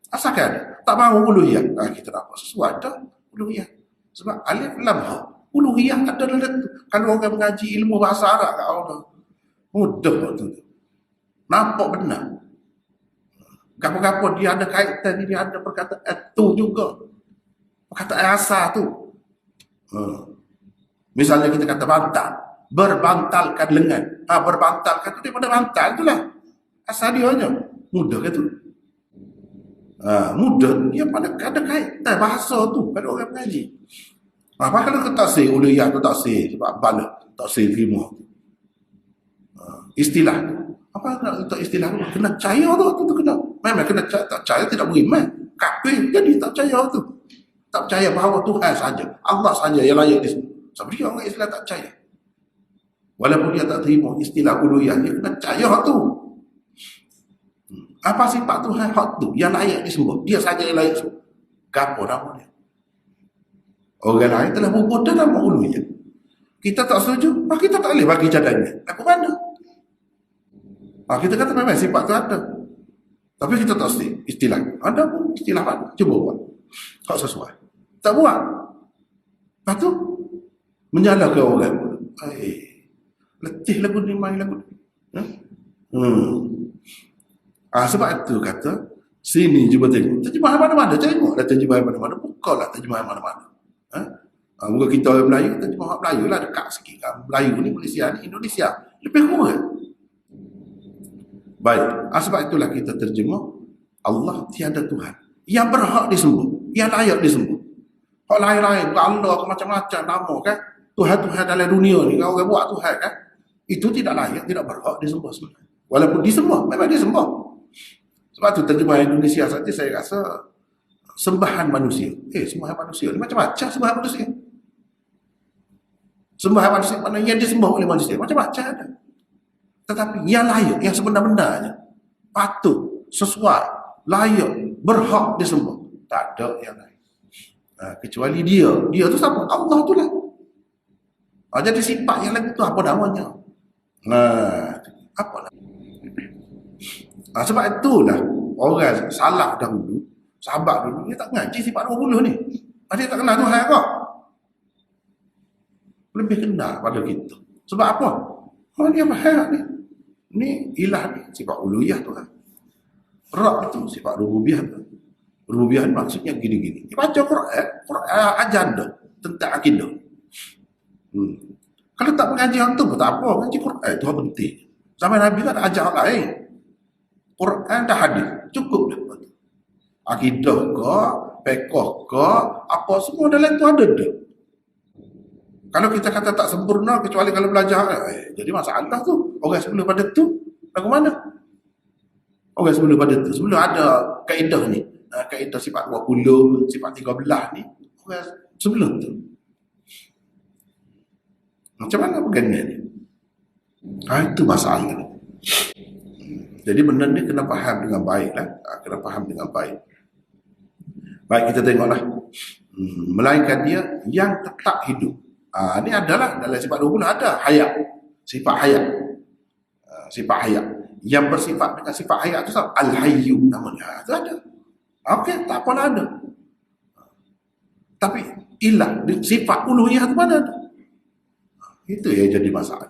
Asalkan ada. Tak mahu uluhiyah. Kita dapat sesuai dah uluhiyah. Sebab alif lam ha. Uluhiyah ada dalam tu. Kalau orang mengaji ilmu bahasa Arab kat orang mudah tu. Nampak benar. Gapo-gapo dia ada kaitan, dia ada perkataan tu juga. Perkataan asal tu. Misalnya kita kata bantal. Berbantalkan lengan. Berbantalkan tu daripada bantal tu lah. Asal dia aja. Mudah ke tu? Mudah. Dia pada ada kaitan bahasa tu. Pada orang mengaji. Apa kalau kita taksir uluhiyah tu taksir. Sebab bala. Taksir terima. Istilah tu. Apa nak letak istilah tu? Kena percaya tu kena. Memang kena tak percaya tidak beriman. Kafir jadi tak percaya tu. Tak percaya bahawa Tuhan saja. Allah saja yang layak disembah. Sebab dia orang Islam tak percaya. Walaupun dia tak terima istilah uluhiyah, dia kena percaya hak tu. Apa sifat Tuhan hak tu yang layak disembah? Dia saja yang layak disembah. Gapo nama dia? Orang lain telah berbuat nama uluhiyah. Kita tak setuju, kita tak boleh bagi cadangnya. Aku mana? Kita kata memang sifat tu ada. Tapi kita tak setuju istilah. Ada pun istilah mana? Cuba buat. Hak sesuai. Tak buat. Lepas tu menyalahkan orang. Letih lagu ni, main lagu ni. Sebab itu kata, sini cuba tengok. Terjemahan mana-mana, tengok dah terjemahan mana-mana. Bukalah terjemahan mana-mana. Muka kita orang Melayu, terjemahan Melayu lah dekat sikit kan. Melayu ni, Malaysia ni, Indonesia. Lebih kurang. Baik, sebab itulah kita terjemah, Allah tiada Tuhan. Yang berhak disembah, yang layak disembah. Hak lain-lain, Allah macam-macam nama kan. Tuhan-Tuhan dalam dunia ni, kalau orang buat Tuhan kan, itu tidak layak, tidak berhak disembah sebenarnya. Walaupun disembah, memang disembah. Sebab tu terjemahan Indonesia saja saya rasa sembahan manusia. Sembahan manusia ni macam-macam sembahan manusia. Sembahan manusia mana yang disembah oleh manusia, macam-macam ada. Tetapi yang layak, yang sebenar-benarnya, patut, sesuai, layak, berhak disembah, tak ada yang lain. Kecuali dia. Dia tu siapa? Allah tu lah. Jadi sifat yang lain tu apa namanya? Apa lah? Sebab itulah orang salah dahulu, sahabat dulu, dia tak ngaji sifat 20 ni. Dia tak kenal Tuhan kok. Lebih kenal pada kita. Sebab apa? Dia faham ni. Ni ilah ni, sifat uluhiyah Tuhan. Rab tu sifat rububiyah tu. Rububiyah maksudnya gini-gini. Dia baca Quran ajar dah tentang akidah. Kalau tak mengaji hal tu pun tak apa, mengaji Quran itu hal penting. Sampai Nabi tak ada ajar hal lain. Quran dah hadis, cukup dah. Akidah ke, fiqh ke, apa semua dalam tu ada dah. Kalau kita kata tak sempurna kecuali kalau belajar, jadi masalah tu. Orang sebelum pada tu, lagu mana? Orang sebelum pada tu, sebelum ada kaedah ni, kaedah sifat 20, sifat 13 ni, orang sebelum tu. Macam mana pegangan ni? Itu masalah. Jadi benda ni kena faham dengan baik lah. Kena faham dengan baik. Baik, kita tengoklah. Melainkan dia yang tetap hidup. Ini adalah dalam sifat 20 ada hayat. Sifat hayat. Sifat hayat. Yang bersifat dengan sifat hayat itu Al-Hayyu namanya. Itu ada. Okey, tak apa lah ada. Tapi ilah, sifat uluhiyah itu mana ada? Itu yang jadi masalah.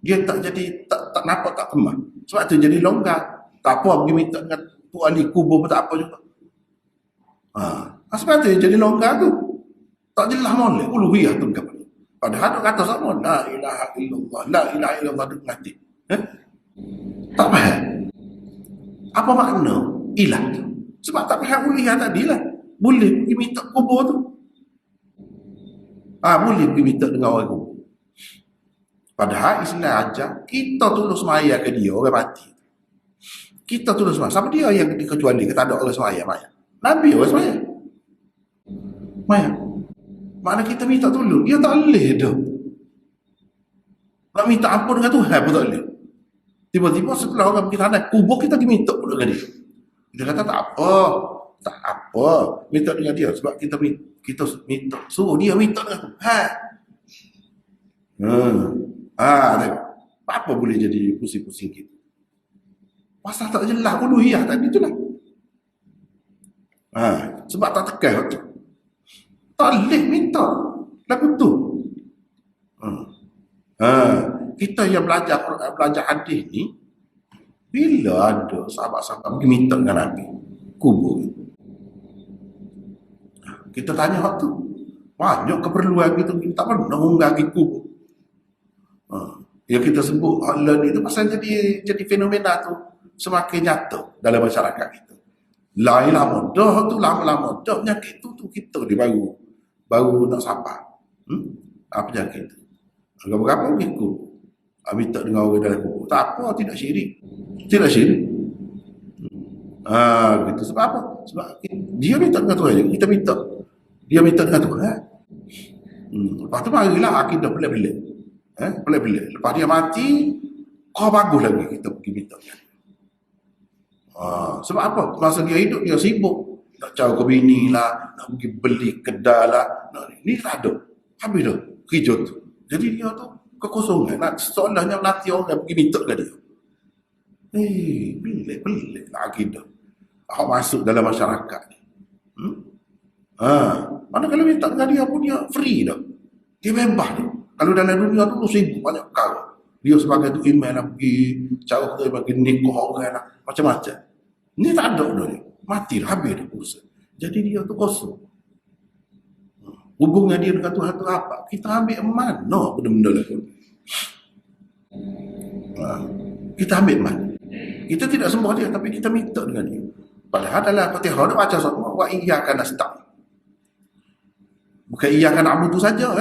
Dia tak jadi, tak nampak, tak kemah. Sebab tu jadi longgar. Tak apa pergi minta dengan tu ahli kubur pun tak apa juga. Sebab tu jadi longgar tu. Tak jelas molek uluhiyah tu ke mana. Padahal dia kata sama, la ilaha illallah, la ilaha illallah dia mengerti. Tak faham. Apa makna ilah tu? Sebab tak faham uluhiyah tadi lah. Boleh pergi minta kubur tu. Boleh pergi minta dengan orang kubur. Padahal Islam ajar kita tulus maya ke dia, orang mati. Kita tulus maya. Sama dia yang dikecuali, kita ada orang semaya maya. Nabi orang semaya. Maya. Mana kita minta tolong, dia tak boleh dah. Nak minta ampun dengan Tuhan pun tak boleh. Tiba-tiba setelah orang pergi tanah kubur, kita pergi minta pun dengan dia. Kita kata tak apa, minta dengan dia sebab kita minta, suruh dia minta dengan Tuhan. Tengok. Apa boleh jadi pusing-pusing kita? Pasal tak jelas uluhiyah tadi tu lah. Sebab tak tekan waktu. Tak boleh minta lagu tu. Kita yang belajar hadis ni, bila ada sahabat-sahabat pergi minta dengan Nabi kubur, kita tanya waktu banyak keperluan kita tak pernah unggah pergi kubur. Yang kita sebut Allah ni tu pasal jadi fenomena tu semakin nyata dalam masyarakat kita. Lama-lama dah penyakit tu kita dia baru nak sabar. Penyakit tu. Berapa ikut minta dengan orang dalam kubur. Tak apa, tidak syirik. Gitu. Sebab apa? Sebab dia minta dengan Tuhan, kita minta. Dia minta dengan Tuhan. Lepas tu marilah akidah pelik-pelik. Pelik-pelik. Lepas dia mati, kau bagus lagi kita pergi minta. Sebab apa? Masa dia hidup, dia sibuk. Nak cari ke bini lah, nak pergi beli kedai lah. Ni tak ada. Habis dah kerja tu. Jadi dia tu kekosongan. Seolahnya nanti orang pergi minta ke dia. Pelik-pelik lah akidah. Awak masuk dalam masyarakat ni. Mana kalau minta dengan dia pun dia free dah. Dia bebas dah. Kalau dalam dunia tu sibuk banyak perkara. Dia sebagai tu email lah pergi cara kita bagi nikah orang lah. Macam-macam. Ni tak ada dah dia. Mati dah, habis dah urusan. Jadi dia tu kosong. Hubungan dia dengan Tuhan tu apa? Kita ambil mana benda-benda lah. Kita ambil mana? Kita tidak sembah dia, tapi kita minta dengan dia. Padahal dalam Fatihah dia baca semua wa iyyaka nasta'in. Bukan iyyaka na'budu saja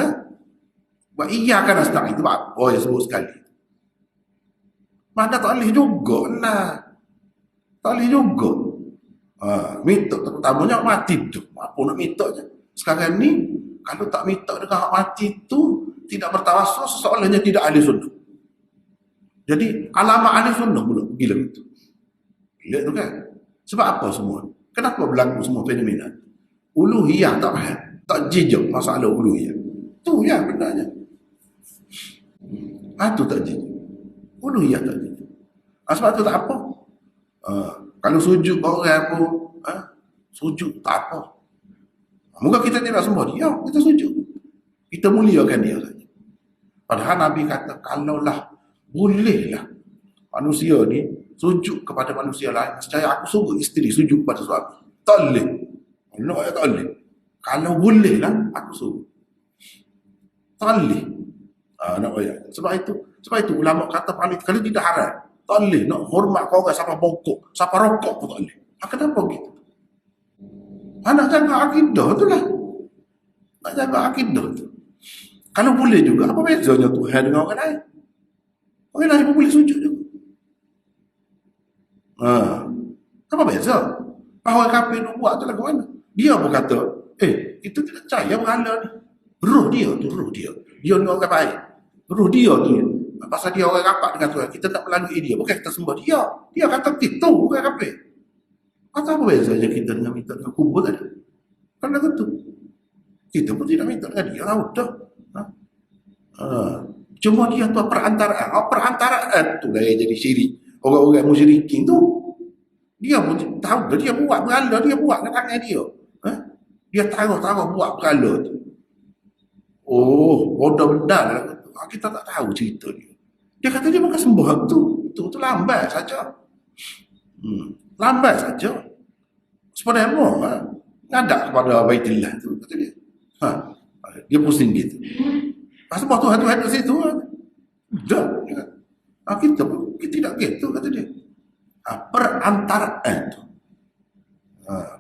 wa iyyaka nasta'in itu apa? Yang sebut sekali. Mana tak boleh juga lah. Tak boleh juga. Minta terutamanya mati tu. Apa nak minta je. Sekarang ni kalau tak minta dengan hak mati tu tidak bertawassul, seolah-olahnya tidak ahli sunnah. Jadi alamat ahli sunnah pula gila itu. Gila tu kan. Sebab apa semua? Kenapa berlaku semua fenomena? Uluhiyah tak faham. Tak jejak masalah uluhiyah. Tu ya benarnya. Tu tak jejak. Uluhiyah tak jejak. Sebab tu tak apa. Kalau sujud orang pun sujud tak apa. Moga kita tidak sembah dia, kita sujud. Kita muliakan dia saja. Padahal Nabi kata, kalaulah bolehlah manusia ni sujud kepada manusia lain, secara aku suruh isteri sujud kepada suami. Tak boleh. Allah tak boleh. Kalau bolehlah aku suruh. Tak boleh. Nak bayar. Sebab itu ulama kata paling kalau tidak haram. Tak boleh nak hormat kau orang siapa bongkok, siapa rokok pun tak boleh. Kenapa gitu? Nak jaga akidah tu lah. Nak jaga akidah tu. Kalau boleh juga, apa bezanya Tuhan dengan orang lain? Orang lain pun boleh sujud juga. Apa beza? Bahawa kafir nak buat tu lagu mana? Dia pun kata, kita tidak percaya berhala ni. Roh dia. Dia ni orang baik. Roh dia tu. Pasal dia orang rapat dengan Tuhan, kita tak melalui dia. Bukan kita sembah dia. Dia kata kita bukan kafir. Apa bezanya kita dengan minta dengan kubur tadi? Kan dah tu. Kita pun tidak minta dengan dia. Udah. Cuma dia tu perantaraan. Perantaraan tu lah yang jadi syirik. Orang-orang musyrikin tu. Dia pun tahu dia buat berhala. Dia buat dengan tangan dia. Dia taruh buat berhala tu. Bodoh benar lah. Kita tak tahu cerita dia. Dia kata dia bukan sembah tu. Itu lambat saja. Lambat saja. Sebenarnya ngadak kepada Baitullah tu. Kata dia. Dia pusing gitu. Semua Tuhan di situ kan. Dah. Kita tidak gitu kata dia. Perantaraan tu.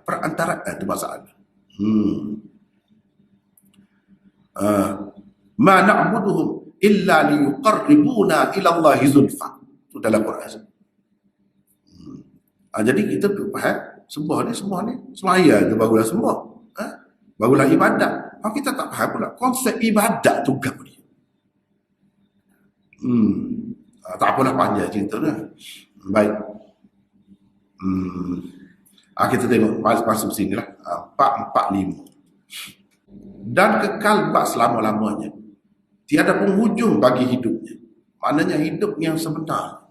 Perantaraan tu masalah. Ma na'buduhum illa liyuqarribuna ila Allahi zulfa. Itu dalam Quran. Jadi kita faham semua ni semaya tu barulah semua. Barulah ibadat. Kita tak faham pula konsep ibadat tu apa dia. Tak apalah panjang cerita dah. Baik. Kita tengok masuk sini lah. 445. Dan kekal bak selama-lamanya. Tiada penghujung bagi hidupnya. Maknanya hidup yang sebenar.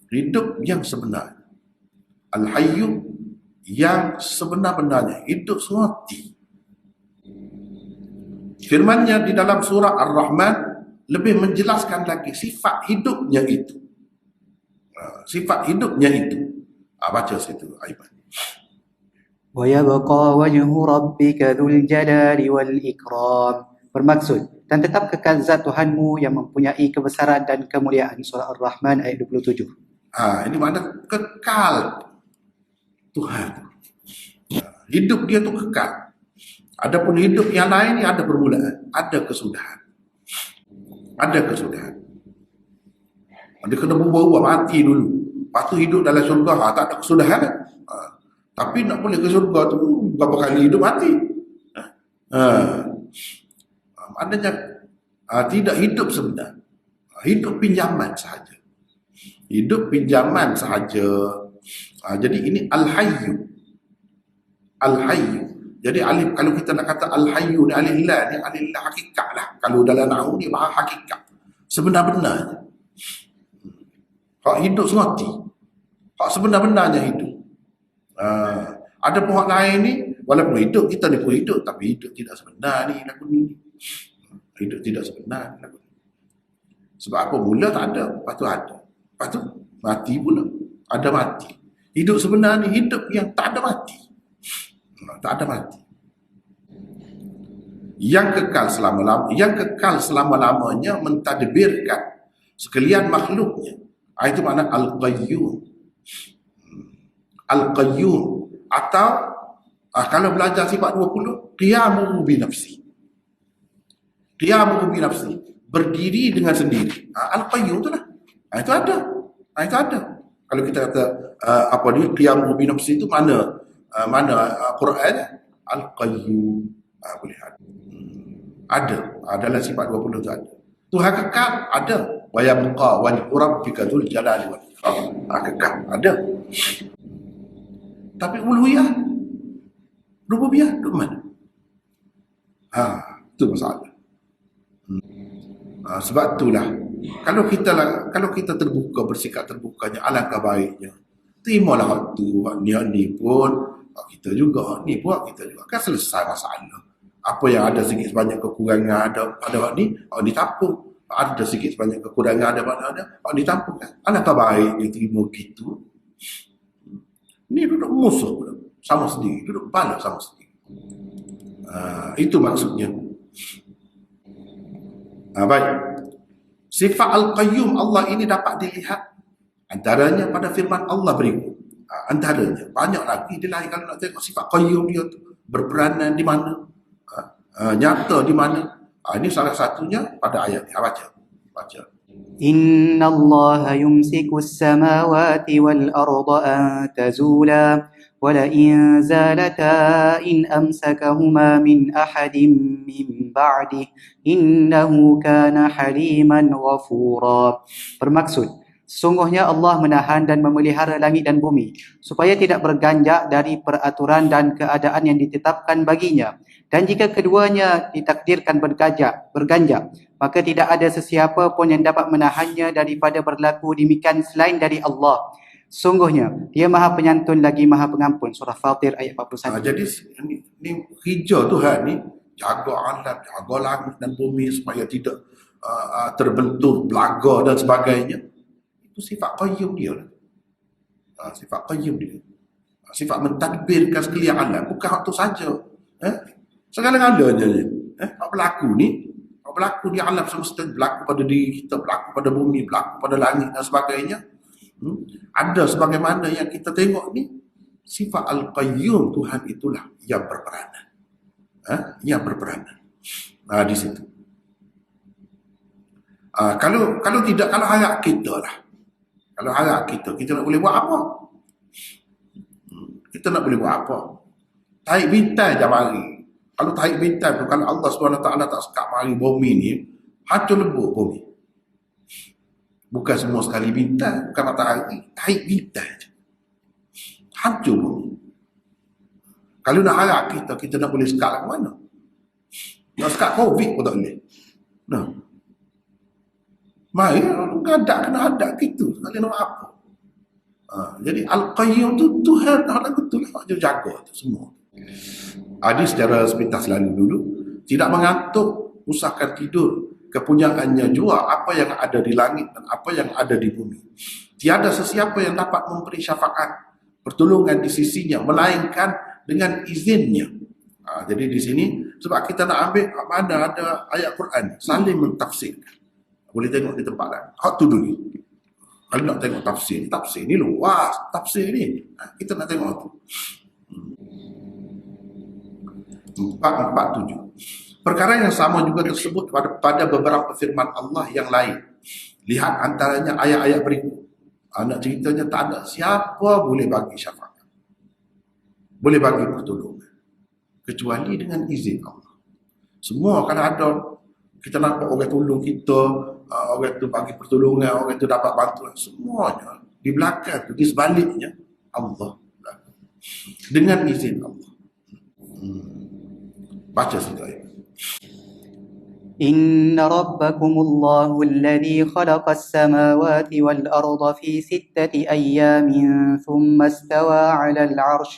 Hidup yang sebenar. Al-Hayyu yang sebenar-benarnya. Hidup semati. Firmannya di dalam surah Ar-Rahman lebih menjelaskan lagi sifat hidupnya itu. Sifat hidupnya itu. Baca situ Aiman. وَيَبْقَى وَجْهُ رَبِّكَ ذُو الْجَلَالِ وَالْإِكْرَامِ. Bermaksud, dan tetap kekal zat Tuhanmu yang mempunyai kebesaran dan kemuliaan. Surah Ar-Rahman ayat 27. Ini makna kekal Tuhan. Hidup dia tu kekal. Adapun hidup yang lain ni ada permulaan, ada kesudahan. Ada kesudahan. Dia kena berubah-ubah, mati dulu. Lepas tu hidup dalam syurga, tak ada kesudahan. Tapi nak boleh ke syurga tu, berapa kali hidup mati. Maknanya tidak hidup sebenar. Hidup pinjaman sahaja. Hidup pinjaman sahaja. Jadi ini Al-Hayyu. Al-Hayyu. Jadi alif, kalau kita nak kata Al-Hayyu ni alif lam ni alif lam hakikat lah. Kalau dalam nahwu ni bahasa hakikat. Sebenar-benarnya. Hak hidup semati. Hak sebenar-benarnya hidup. Ada pihak lain ni, walaupun hidup, kita ni pun hidup, tapi hidup tidak sebenar ni lagu ni. Hidup tidak sebenar lagu ni. Sebab apa? Mula tak ada, lepas tu ada. Lepas tu mati pula. Ada mati. Hidup sebenar ni hidup yang tak ada mati. Tak ada mati. Yang kekal selama-lamanya mentadbirkan sekalian makhluknya. Itu makna Al-Qayyum. Al-Qayyum. Atau kalau belajar sifat 20, qiyamuhu bi nafsi. Qiyamuhu bi nafsi. Berdiri dengan sendiri. Al-Qayyum tu lah. Itu ada. Itu ada. Kalau kita kata apa dia qiyamuhu bi nafsi itu mana Quran Al-Qayyum. Boleh ada. Ada. Dalam sifat 20 tu ada. Tuhan kekal ada. Wa yabqa wajhu rabbika dzul jalali wal ikram. Kekal ada. Tapi uluhiyah, rububiyah di mana? Itu masalah. Sebab itulah kalau kita terbuka, bersikap terbukanya, alangkah baiknya. Terimalah waktu ni pun kita juga, ni pun kita juga, kan selesai masalah. Apa yang ada sikit sebanyak kekurangan ada pada waktu ni, ditampung. Ada sikit sebanyak kekurangan ada pada ditampung kan. Alangkah baik dia terima gitu. Ni duduk musuh pula, sama sendiri, duduk bala sama sendiri. Itu maksudnya. Baik. Sifat Al-Qayyum Allah ini dapat dilihat antaranya pada firman Allah berikut. Antaranya banyak lagi dia lain kalau nak tengok sifat Qayyum dia tu berperanan di mana, nyata di mana. Ini salah satunya pada ayat ni. Baca. إن الله يمسك السماوات والأرض أن تزولا ولئن زالتا إن أمسكهما من أحد من بعده إنه كان حليما غفورا. Bermaksud, sesungguhnya Allah menahan dan memelihara langit dan bumi supaya tidak berganjak dari peraturan dan keadaan yang ditetapkan baginya. Dan jika keduanya ditakdirkan berganjak, maka tidak ada sesiapa pun yang dapat menahannya daripada berlaku demikian selain dari Allah. Sungguhnya, dia maha penyantun lagi maha pengampun. Surah Fatir ayat 41. Jadi ni hijau Tuhan ni, jaga alam, jaga langit dan bumi supaya tidak terbentur, belaga dan sebagainya. Itu sifat qayyum dia. Sifat qayyum dia. Sifat mentadbirkan sekalian alam. Bukan waktu saja. Segala-galanya ni. Apa berlaku ni? berlaku di alam semesta, berlaku pada diri kita, berlaku pada bumi, berlaku pada langit dan sebagainya. Ada sebagaimana yang kita tengok ni, sifat Al-Qayyum, Tuhan itulah yang berperanan. Yang berperanan. Di situ. Kalau tidak, kalau harap kita lah. Kalau harap kita nak boleh buat apa? Kita nak boleh buat apa? Tarik bintang je mari. Kalau tarik bintang tu, kalau Allah SWT tak sekat mari bumi ni, hancur lebur bumi. Bukan semua sekali bintang, bukan matahari, tarik bintang je. Hancur bumi. Kalau nak harap kita nak boleh sekat lah ke mana? Nak sekat COVID pun tak boleh. Nah. Mari, kena hadap kita. Sekali nak apa? Jadi Al-Qayyum tu Tuhan, lagu tu lah dia jaga tu semua. Hadis secara sepintas lalu dulu, tidak mengantuk, usahakan tidur, kepunyaannya jua apa yang ada di langit dan apa yang ada di bumi. Tiada sesiapa yang dapat memberi syafaat pertolongan di sisinya melainkan dengan izinnya. Jadi di sini sebab kita nak ambil mana ada ayat Quran saling mentafsirkan. Boleh tengok di tempat lain. Hak tu dulu. Kalau nak tengok tafsir ni luas. Tafsir ni kita nak tengok tu. 447. Perkara yang sama juga tersebut pada beberapa firman Allah yang lain. Lihat antaranya ayat-ayat berikut. Nak ceritanya tak ada siapa boleh bagi syafaat, boleh bagi pertolongan kecuali dengan izin Allah. Semua kan ada, kita nampak orang tolong kita, orang tu bagi pertolongan, orang tu dapat bantuan, semuanya di belakang tu, di sebaliknya Allah dengan izin Allah. Baca sekali. إن ربكم الله الذي خلق السماوات والأرض في 6 أيام ثم استوى على العرش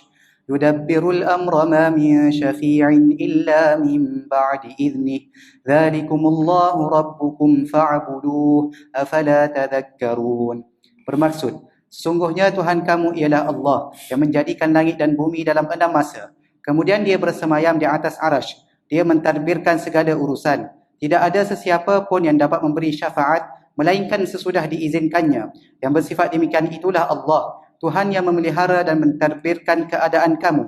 يدبر الأمر ما من شفيع إلا من بعد إذنه ذلكم الله ربكم فاعبدوه أفلا تذكرون. Bermaksud, sesungguhnya Tuhan kamu ialah Allah yang menjadikan langit dan bumi dalam 6 masa. Kemudian dia bersemayam di atas arash. Dia mentadbirkan segala urusan. Tidak ada sesiapa pun yang dapat memberi syafaat melainkan sesudah diizinkannya. Yang bersifat demikian itulah Allah, Tuhan yang memelihara dan mentadbirkan keadaan kamu.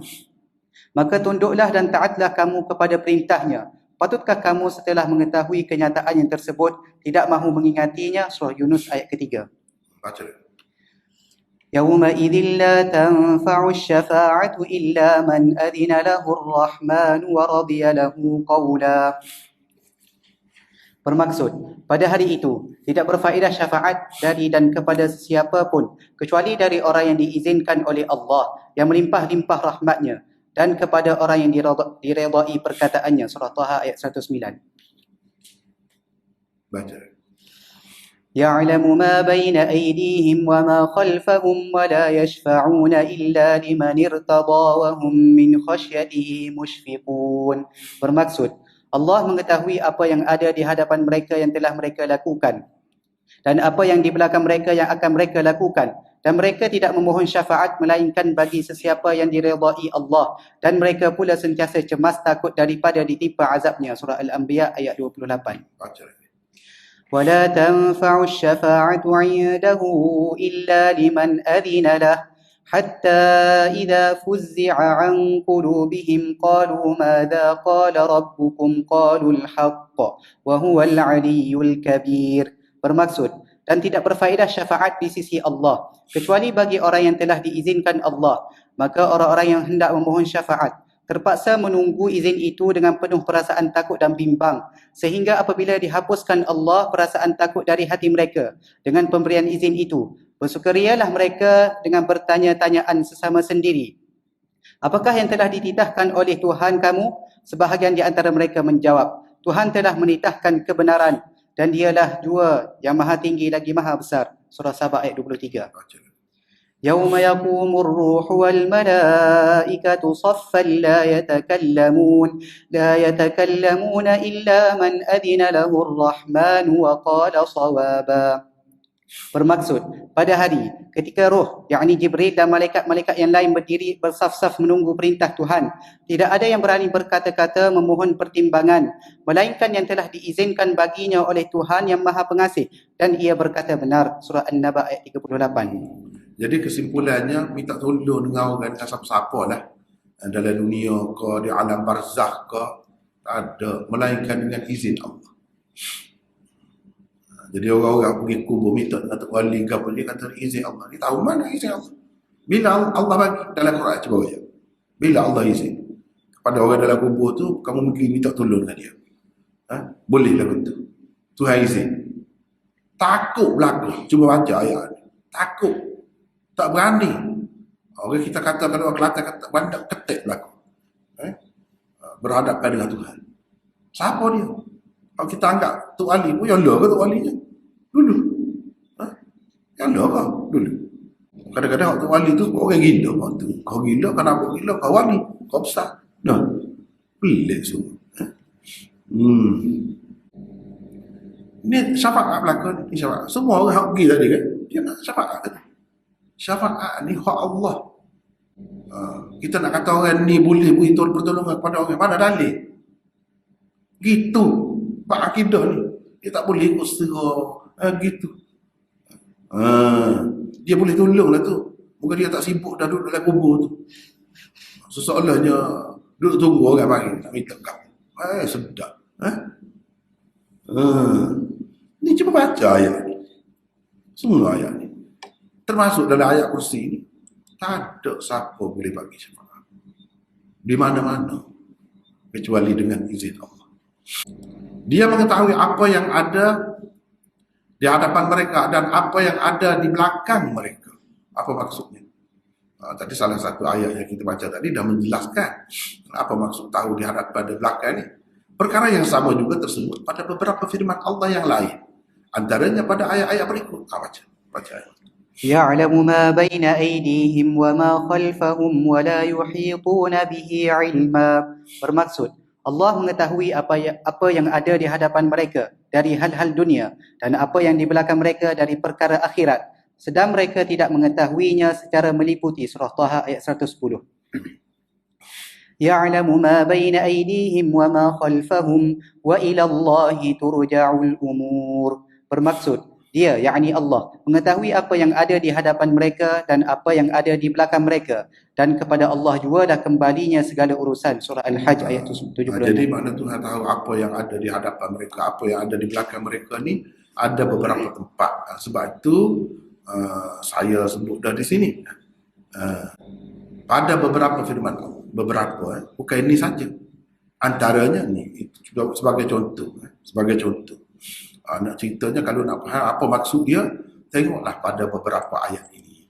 Maka tunduklah dan taatlah kamu kepada perintahnya. Patutkah kamu setelah mengetahui kenyataan yang tersebut tidak mahu mengingatinya? Surah Yunus ayat ketiga. Baca. يومئذ لا تنفع الشفاعة إلا من أذن له الرحمن ورضي له قولا. Bermaksud, pada hari itu, tidak berfaedah syafaat dari dan kepada sesiapa pun, kecuali dari orang yang diizinkan oleh Allah, yang melimpah-limpah rahmatnya, dan kepada orang yang diredai perkataannya. Surah Taha ayat 109. Baca. يعلم ما بين أيديهم وما خلفهم ولا يشفعون إلا لمن ارتضى وهم من خشيته مشفقون. Bermaksud, Allah mengetahui apa yang ada di hadapan mereka yang telah mereka lakukan dan apa yang di belakang mereka yang akan mereka lakukan, dan mereka tidak memohon syafaat melainkan bagi sesiapa yang diredai Allah, dan mereka pula sentiasa cemas takut daripada ditimpa azabnya. Surah Al-Anbiya ayat 28. Baca. ولا تنفع الشفاعة عنده إلا لمن أذن له حتى إذا فزع عن قلوبهم قالوا ماذا قال ربكم قالوا الحق وهو العلي الكبير. Bermaksud, dan tidak berfaedah syafaat di sisi Allah kecuali bagi orang yang telah diizinkan Allah. Maka orang-orang yang hendak memohon syafaat terpaksa menunggu izin itu dengan penuh perasaan takut dan bimbang, sehingga apabila dihapuskan Allah perasaan takut dari hati mereka dengan pemberian izin itu, bersukarialah mereka dengan bertanya-tanyaan sesama sendiri, apakah yang telah dititahkan oleh Tuhan kamu? Sebahagian di antara mereka menjawab, Tuhan telah menitahkan kebenaran dan dialah jua yang maha tinggi lagi maha besar. Surah Sabah ayat 23. يوم يقوم الروح والملائكة صفا لا يتكلمون إلا من أذن له الرحمن وقال صوابا. Bermaksud, pada hari ketika roh, yakni Jibril dan malaikat-malaikat yang lain berdiri bersaf-saf menunggu perintah Tuhan, tidak ada yang berani berkata-kata memohon pertimbangan, melainkan yang telah diizinkan baginya oleh Tuhan yang Maha Pengasih, dan ia berkata benar. Surah An-Naba ayat 38. Jadi kesimpulannya, minta tolong dengan orang, dengan siapa-siapa lah, dalam dunia ke, di alam barzakh ke, tak ada, melainkan dengan izin Allah. Jadi orang-orang pergi kubur minta dengan Tok Wali ke apa, dia kata izin Allah. Dia tahu mana izin Allah. Bila Allah bagi dalam Quran, cuba baca. Bila Allah izin kepada orang dalam kubur tu, kamu pergi minta tolong dengan dia. Boleh lah betul. Tuhan izin. Takut berlaku. Cuba baca ayat ni. Takut. Tak berani. Orang kita kata, kalau orang Kelantan kata, bandak ketik berlaku. Berhadapan dengan Tuhan. Siapa dia? Kalau kita anggap Tok Wali pun, yang lah ke Tok Walinya? Dulu. Yang lah ke? Dulu. Kadang-kadang Tok Wali tu orang gila. Kau gila, kenapa gila? Kau wali. Kau besar. Nah, pelik semua. Ni syafaat belakang ni. Syafaat. Semua orang hak pergi tadi kan? Dia nak syafaat. Syafaat ni hak Allah. Kita nak kata orang ni boleh beri pertolongan kepada orang. Mana dalil? Gitu. Pak akidah ni. Dia tak boleh ikut setera. Gitu. Dia boleh tolong lah tu. Mungkin dia tak sibuk dah duduk dalam kubur tu. Sesoalahnya duduk tunggu orang main. Tak minta kamu. Sedap. Ni cuba baca ayat ni. Semua ayat ni. Termasuk dalam ayat kursi ni. Tak ada siapa boleh bagi syafaat. Di mana-mana. Kecuali dengan izin Allah. Dia mengetahui apa yang ada di hadapan mereka dan apa yang ada di belakang mereka. Apa maksudnya? Tadi salah satu ayat yang kita baca tadi dah menjelaskan apa maksud tahu di hadapan dan belakang ni. Perkara yang sama juga tersebut pada beberapa firman Allah yang lain. Antaranya pada ayat-ayat berikut. Baca ayat. يعلم ما بين أيديهم وما خلفهم ولا يحيطون به علما. Bermaksud, Allah mengetahui apa yang ada di hadapan mereka dari hal-hal dunia dan apa yang di belakang mereka dari perkara akhirat, sedang mereka tidak mengetahuinya secara meliputi. Surah Taha ayat 110. Ya'lamu ma baina aydihim wa ma khalfahum wa ila Allahi turja'ul umur. Bermaksud, dia, yakni Allah, mengetahui apa yang ada di hadapan mereka dan apa yang ada di belakang mereka, dan kepada Allah juga dah kembalinya segala urusan. Surah Al-Hajj ayat 76. Jadi makna Tuhan tahu apa yang ada di hadapan mereka, apa yang ada di belakang mereka ni ada beberapa tempat. Sebab itu saya sebut dah di sini. Pada beberapa firman Allah, beberapa, bukan ini saja. Antaranya ni, itu juga sebagai contoh. Nak ceritanya kalau nak faham apa maksud dia, tengoklah pada beberapa ayat ini.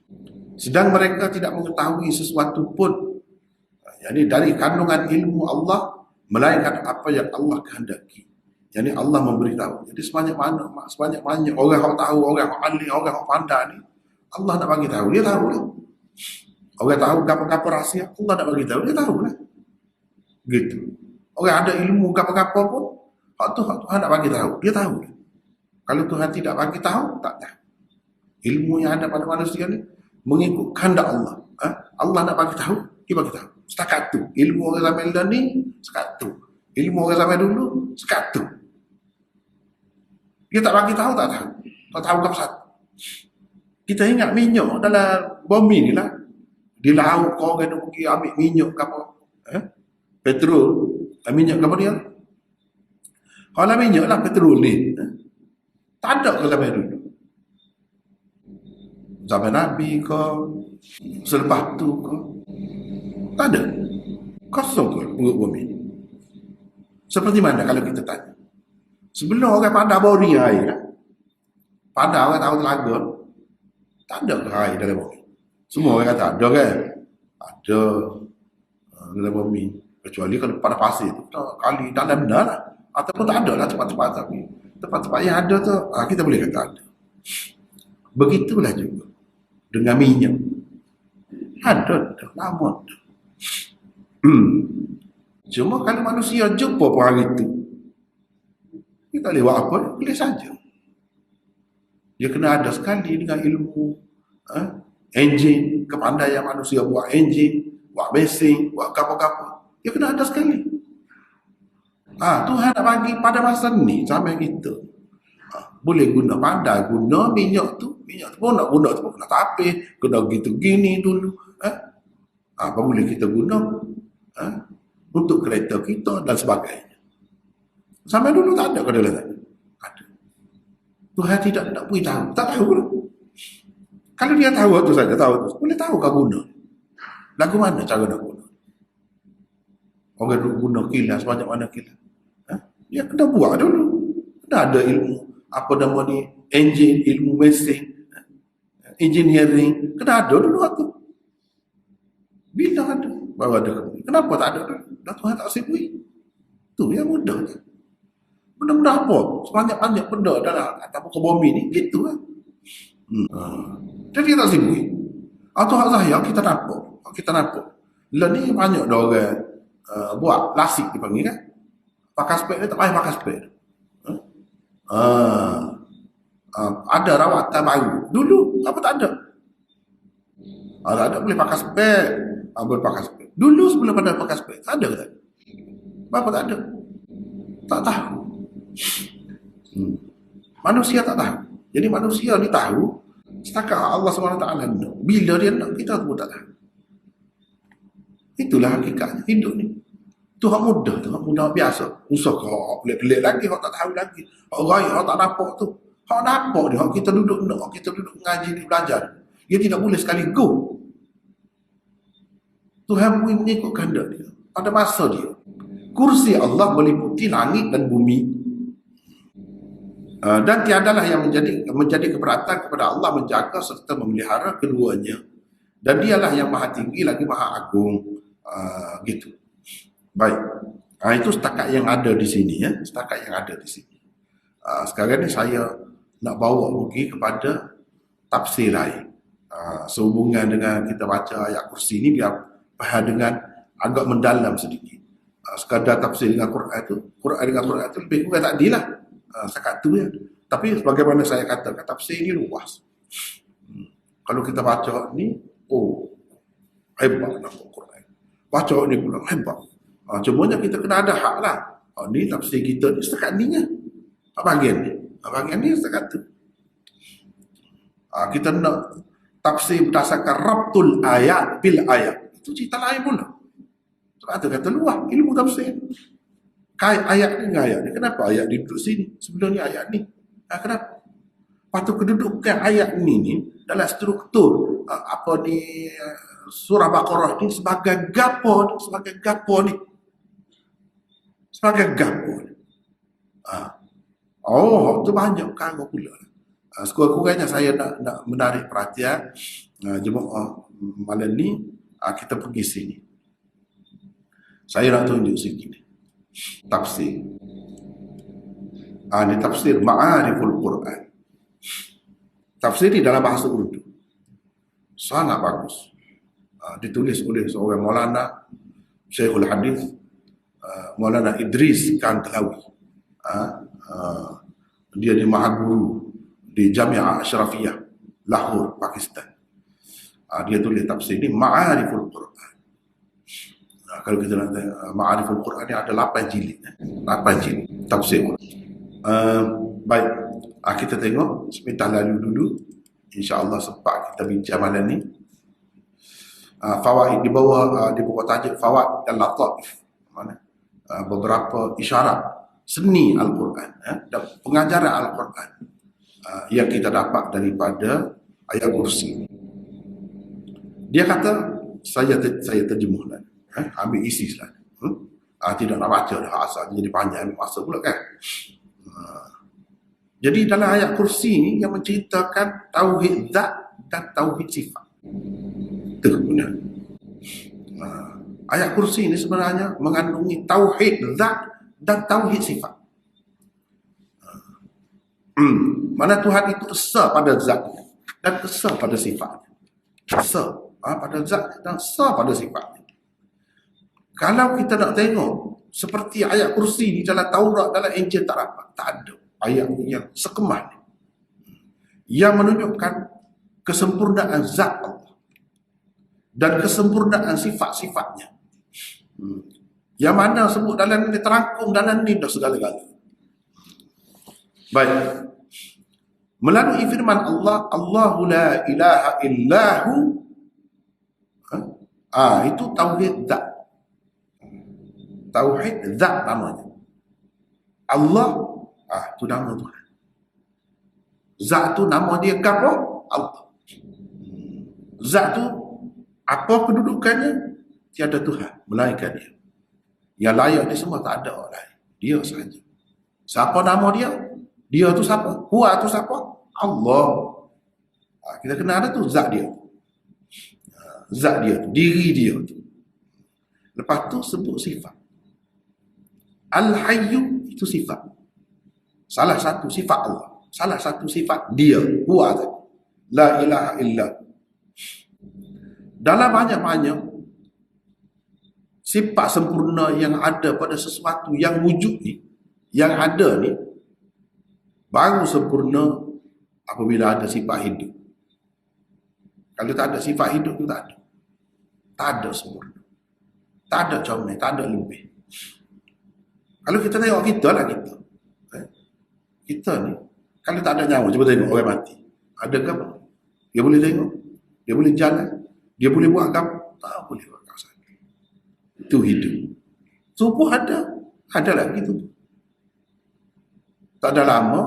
Sedang mereka tidak mengetahui sesuatu pun, yakni dari kandungan ilmu Allah, melainkan apa yang Allah kehendaki. Yakni Allah memberitahu. Jadi sebanyak banyak orang yang tahu, orang yang ahli, orang yang pandai ni, Allah nak bagi tahu, dia tahu lah. Orang tahu apa-apa rahsia, Allah nak bagi tahu, dia tahu lah. Gitu. Orang ada ilmu apa-apa pun, Tuhan nak bagi tahu, dia tahu lah. Kalau Tuhan tidak bagi tahu, tak tahu. Ilmu yang ada pada manusia ni mengikut kehendak Allah. Allah nak bagi tahu, dia bagi tahu. Setakat tu. Ilmu orang zaman ni setakat tu. Ilmu orang zaman dulu setakat tu. Dia tak bagi tahu, tak tahu. Tak tahu apa satu. Kita ingat minyak dalam bumi ni lah. Di laut kau kena pergi ambil minyak ke apa? Petrol. Minyak ke apa dia? Kalau minyak lah petrol ni. Tak ada ke zaman dulu. Zaman Nabi ke, selepas tu ke, tak ada. Kosong ke perut bumi. Seperti mana kalau kita tanya? Sebelum orang pandai bori air, pandai orang tahu telaga, tak ada ke air dalam bumi. Semua orang kata ada kan? Ada dalam bumi. Kecuali kalau pada pasir tu, kali dalam benar lah. Ataupun tak ada lah tempat-tempat tapi. Tempat-tempat yang ada tu, kita boleh kata ada. Begitulah juga dengan minyak. Ada lama. Cuma kalau manusia jumpa pun hari itu, kita boleh buat apa? Boleh saja. Dia kena ada sekali dengan ilmu enjin, kepandaian manusia buat enjin, buat mesin, buat kapal-kapal. Dia kena ada sekali. Tuhan nak bagi pada masa ni sampai kita boleh guna, pandai guna minyak tu pun nak guna tu pun kena tapis, kena gitu gini dulu. Apa boleh kita guna untuk kereta kita dan sebagainya. Sampai dulu tak ada kedalam tadi. Ada. Tuhan tidak nak beritahu, tak tahu pula. Kalau dia tahu tu saja, tahu tu, boleh tahu kau guna. Lagu mana cara nak guna? Orang guna kilas, banyak mana kilas. Dia kena buat dulu. Kena ada ilmu, apa nama ni, enjin, ilmu mesin, engineering, kena ada dulu tu. Bila ada, baru ada. Kenapa tak ada dulu? Dah Tuhan tak sibui. Tu yang mudah. Benda-benda apa? Sebanyak-banyak benda dalam atas muka bumi ni, gitu lah. Jadi tak sibui. Atau hak saya, kita nampak. Lah ni banyak dah orang buat lasik dipanggil kan. Pakai spek dia tak payah pakai spek. Ada rawatan baru. Dulu apa tak ada? Tak ada boleh pakai spek. Boleh pakai spek. Dulu sebelum ada pakai spek, tak ada ke tak? Apa tak ada? Tak tahu. Manusia tak tahu. Jadi manusia ni tahu setakat Allah SWT nak. Bila dia nak, kita pun tak tahu. Itulah hakikatnya hidup ni. Tuhan mudah biasa. Usah kau pelik-pelik lagi, kau tak tahu lagi. Kau raya, kau tak nampak tu. Kau nampak dia, kita duduk ngaji ni, belajar. Dia tidak boleh sekali go. Tuhan mengikut kehendak dia. Pada masa dia. Kursi Allah meliputi langit dan bumi. Dan tiadalah yang menjadi keberatan kepada Allah menjaga serta memelihara keduanya. Dan dialah yang maha tinggi lagi maha agung. Gitu. Baik. Itu setakat yang ada di sini ya. Setakat yang ada di sini. Sekarang ni saya nak bawa pergi kepada tafsir lain. Sehubungan dengan kita baca ayat kursi ni biar faham dengan agak mendalam sedikit. Sekadar tafsir dengan Quran tu lebih kurang tak adil lah. Sekat tu ya. Tapi sebagaimana saya katakan, tafsir ni luas. Kalau kita baca ni, hebat nampak Quran. Baca ni pula hebat. Cumanya kita kena ada hak lah. Ni tafsir kita ni setakat ni ya. Bahagian ni setakat tu. Kita nak tafsir berdasarkan rabtul ayat bil ayat. Itu cerita lain pula. Sebab kata luas ilmu tafsir. Ayat ni dengan ayat ni. Kenapa ayat ni duduk sini? Sebelum ni ayat ni. Kenapa? Patut kedudukan ayat ni dalam struktur surah Baqarah ni sebagai gapo ni. Sebagai gapo ni. Tu banyak perkara pula. Sekurang-kurangnya saya nak menarik perhatian jemaah malam ni, kita pergi sini. Saya nak tunjuk sikit ni. Tafsir. Ini tafsir Ma'ariful Quran. Tafsir ni dalam bahasa Urdu. Sangat bagus. Ditulis oleh seorang Maulana Syekhul Hadis Maulana Idris Kantlawi. Dia di Mahaguru di Jami'ah Ashrafiyah Lahore, Pakistan. Dia tulis tafsir ni Ma'ariful Quran. Kalau kita nak Ma'ariful Quran ni ada 8 jilid. 8 jilid tafsir Quran. Baik, kita tengok sebentar lalu dulu. InsyaAllah sempat kita bincang malam ni. Fawaid di bawah di buku tajuk Fawaid dan Lataif. Beberapa isyarat seni Al-Quran dan pengajaran Al-Quran yang kita dapat daripada ayat kursi. Dia kata, saya terjemahkan. Ambil isi saja. Tidak nak baca dah asal jadi panjang masa pula kan. Jadi dalam ayat kursi ni yang menceritakan tauhid zat dan tauhid sifat. Itu benar. Ayat kursi ni sebenarnya mengandungi tauhid zat dan tauhid sifat. Mana Tuhan itu esa pada zatnya dan esa pada sifatnya. Esa pada zat dan esa pada sifatnya. Kalau kita nak tengok seperti ayat kursi di dalam Taurat, dalam Injil tak dapat. Tak ada ayat yang sekemal. yang menunjukkan kesempurnaan zat Allah dan kesempurnaan sifat-sifatnya. Yang mana sebut dalam ini, terangkum dalam ini dah segala-galanya. Baik. Melalui firman Allah, Allahu la ilaha illahu, itu tauhid zat. Tauhid zat namanya. Allah, itu nama Tuhan. Zat tu nama dia apa? Allah. Zat tu apa kedudukannya? Tiada Tuhan melainkan dia. Yang layak ni semua tak ada orang lain. Dia sahaja. Siapa nama dia? Dia tu siapa? Huwa tu siapa? Allah. Kita kenal ada tu zat dia. Zat dia tu, diri dia tu. Lepas tu sebut sifat. Al-Hayyu itu sifat. Salah satu sifat Allah. Salah satu sifat dia. Huwa tu. La ilaha illa. Dalam banyak-banyak sifat sempurna yang ada pada sesuatu yang wujud ni, yang ada ni, baru sempurna apabila ada sifat hidup. Kalau tak ada sifat hidup tu tak ada. Tak ada sempurna. Tak ada comel, tak ada lebih. Kalau kita tengok kita lah kita. Kita ni, kalau tak ada nyawa, cuba tengok orang mati. Ada ke apa? Dia boleh tengok. Dia boleh jalan. Dia boleh buat apa? Tak boleh buat apa. Itu hidup. Tubuh ada. Ada lagi tu. Tak ada lama,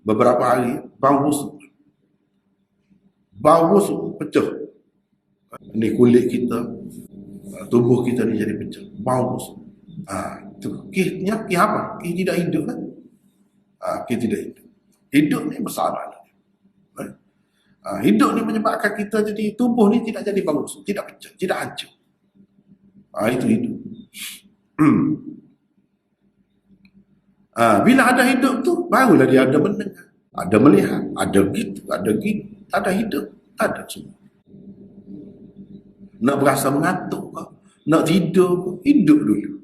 beberapa hari, bau busuk. Bau busuk pecah. Ini kulit kita, tubuh kita ni jadi pecah. Bau busuk. Itu. Kisnya apa? Kis tidak hidup kan? Kis tidak hidup. Hidup ni besar lah. Hidup ni menyebabkan kita jadi, tubuh ni tidak jadi bau busuk, tidak pecah, tidak hancur. Itu hidup. Bila ada hidup tu, barulah dia ada mendengar, ada melihat, ada gitu, ada gitu. Tak ada hidup, tak ada semua. Nak berasa mengantuk ke, nak tidur ke, hidup dulu.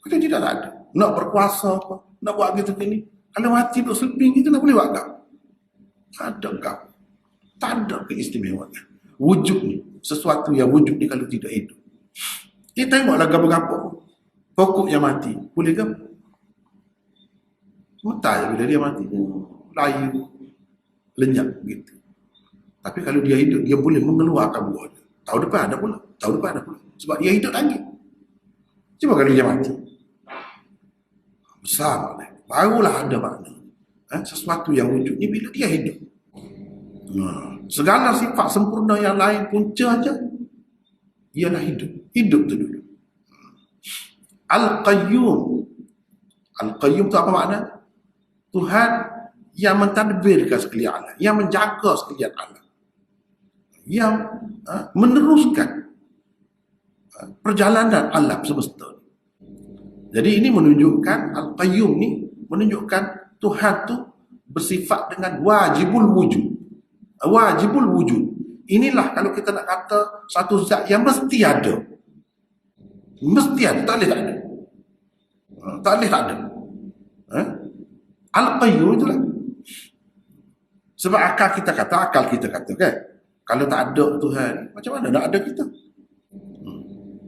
Kalau tidak tak ada. Nak berkuasa ke, nak buat gitu gini. Kalau mati duduk sleeping, kita nak boleh buat tak? Tak ada kau. Tak ada keistimewaan. Wujud ni, sesuatu yang wujud ni kalau tidak hidup. Kita tengoklah gambar-gambar pokok yang mati, boleh ke? Mutai bila dia mati, layu, lenyap gitu. Tapi kalau dia hidup, dia boleh mengeluarkan buah. Tahun depan ada pula, tahun depan ada pula. Sebab dia hidup lagi. Cuba kalau dia mati, besar makna. Barulah ada makna. Sesuatu yang wujud ni bila dia hidup. Segala sifat sempurna yang lain punca aja ialah hidup. Hidup tu dulu. Al-Qayyum. Al-Qayyum tu apa makna? Tuhan yang mentadbirkan sekalian alam, yang menjaga sekalian alam, yang meneruskan perjalanan alam semesta. Jadi ini menunjukkan, Al-Qayyum ni menunjukkan Tuhan tu bersifat dengan wajibul wujud. Wajibul wujud. Inilah kalau kita nak kata satu zat yang mesti ada. Mesti ada, tak boleh tak ada. Tak boleh tak ada. Al-Qayyum itulah. Sebab akal kita kata kan, kalau tak ada Tuhan, macam mana nak ada kita?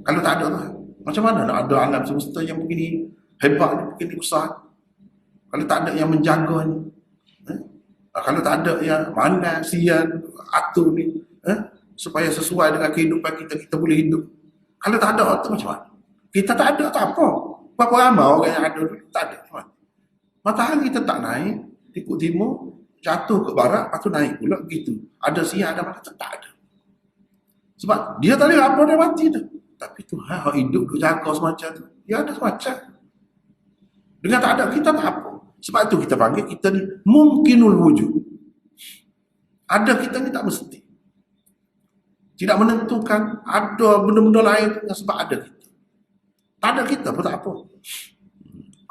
Kalau tak ada Tuhan, macam mana nak ada alam semesta yang begini hebat, begini besar? Kalau tak ada yang menjaganya, kalau tak ada yang mana sian atur ni, supaya sesuai dengan kehidupan kita, kita boleh hidup. Kalau tak ada tu macam mana? Kita tak ada tak apa. Berapa ramai orang yang ada dulu tak ada. Matahari kita tak naik, ikut timur, jatuh ke barat, lepas tu naik pula begitu. Ada siang, ada malam, tak ada. Sebab dia tak boleh apa, dia mati tu. Tapi Tuhan hidup, dia jaga semacam tu. Dia ada semacam. Dengan tak ada, kita tak apa. Sebab itu kita panggil kita ni mungkinul wujud. Ada kita ni tak mesti. Tidak menentukan ada benda-benda lain sebab ada kita. Tak ada kita pun tak apa.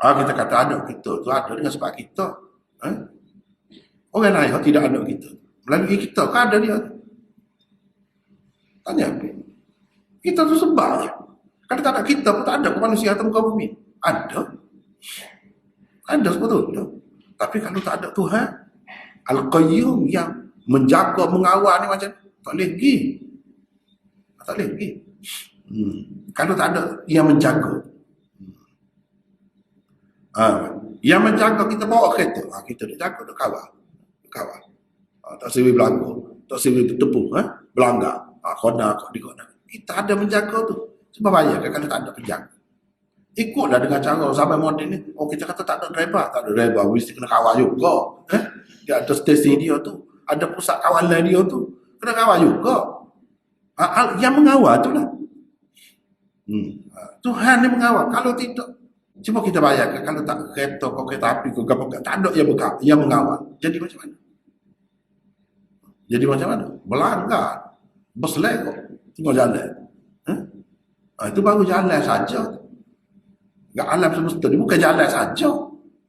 Kita kata ada kita tu ada dengan sebab kita. Orang lain tidak ada kita. Melalui kita kan ada dia. Tanya apa? Kita tu sebab je. Kalau tak ada kita pun tak ada manusia atas muka bumi. Ada. Ada sebetulnya. Tapi kalau tak ada Tuhan, Al-Qayyum yang menjaga, mengawal ni macam tak boleh pergi. Tak boleh pergi. Kalau tak ada yang menjaga. Yang menjaga kita bawa kereta. Kita nak jaga, nak kawal. Kawal. Tak sewi berlaku. Tak sewi bertepuk. Berlanggar. Kona. Kita ada menjaga tu. Sebab bahaya kalau tak ada penjaga. Ikutlah dengan cara zaman moden ni. Kita kata tak ada driver. Tak ada driver. Mesti kena kawal juga. Dia ada stesen dia tu. Ada pusat kawalan dia tu. Kena kawal juga. Yang mengawal tu lah. Tuhan ni mengawal. Kalau tidak, cuba kita bayangkan kalau tak kereta kau, kereta api kau, tak ada yang mengawal. Jadi macam mana? Jadi macam mana? Melanggar. Berselek kau. Tengok jalan. Itu baru jalan saja. Enggak alam semesta ni bukan jalan saja.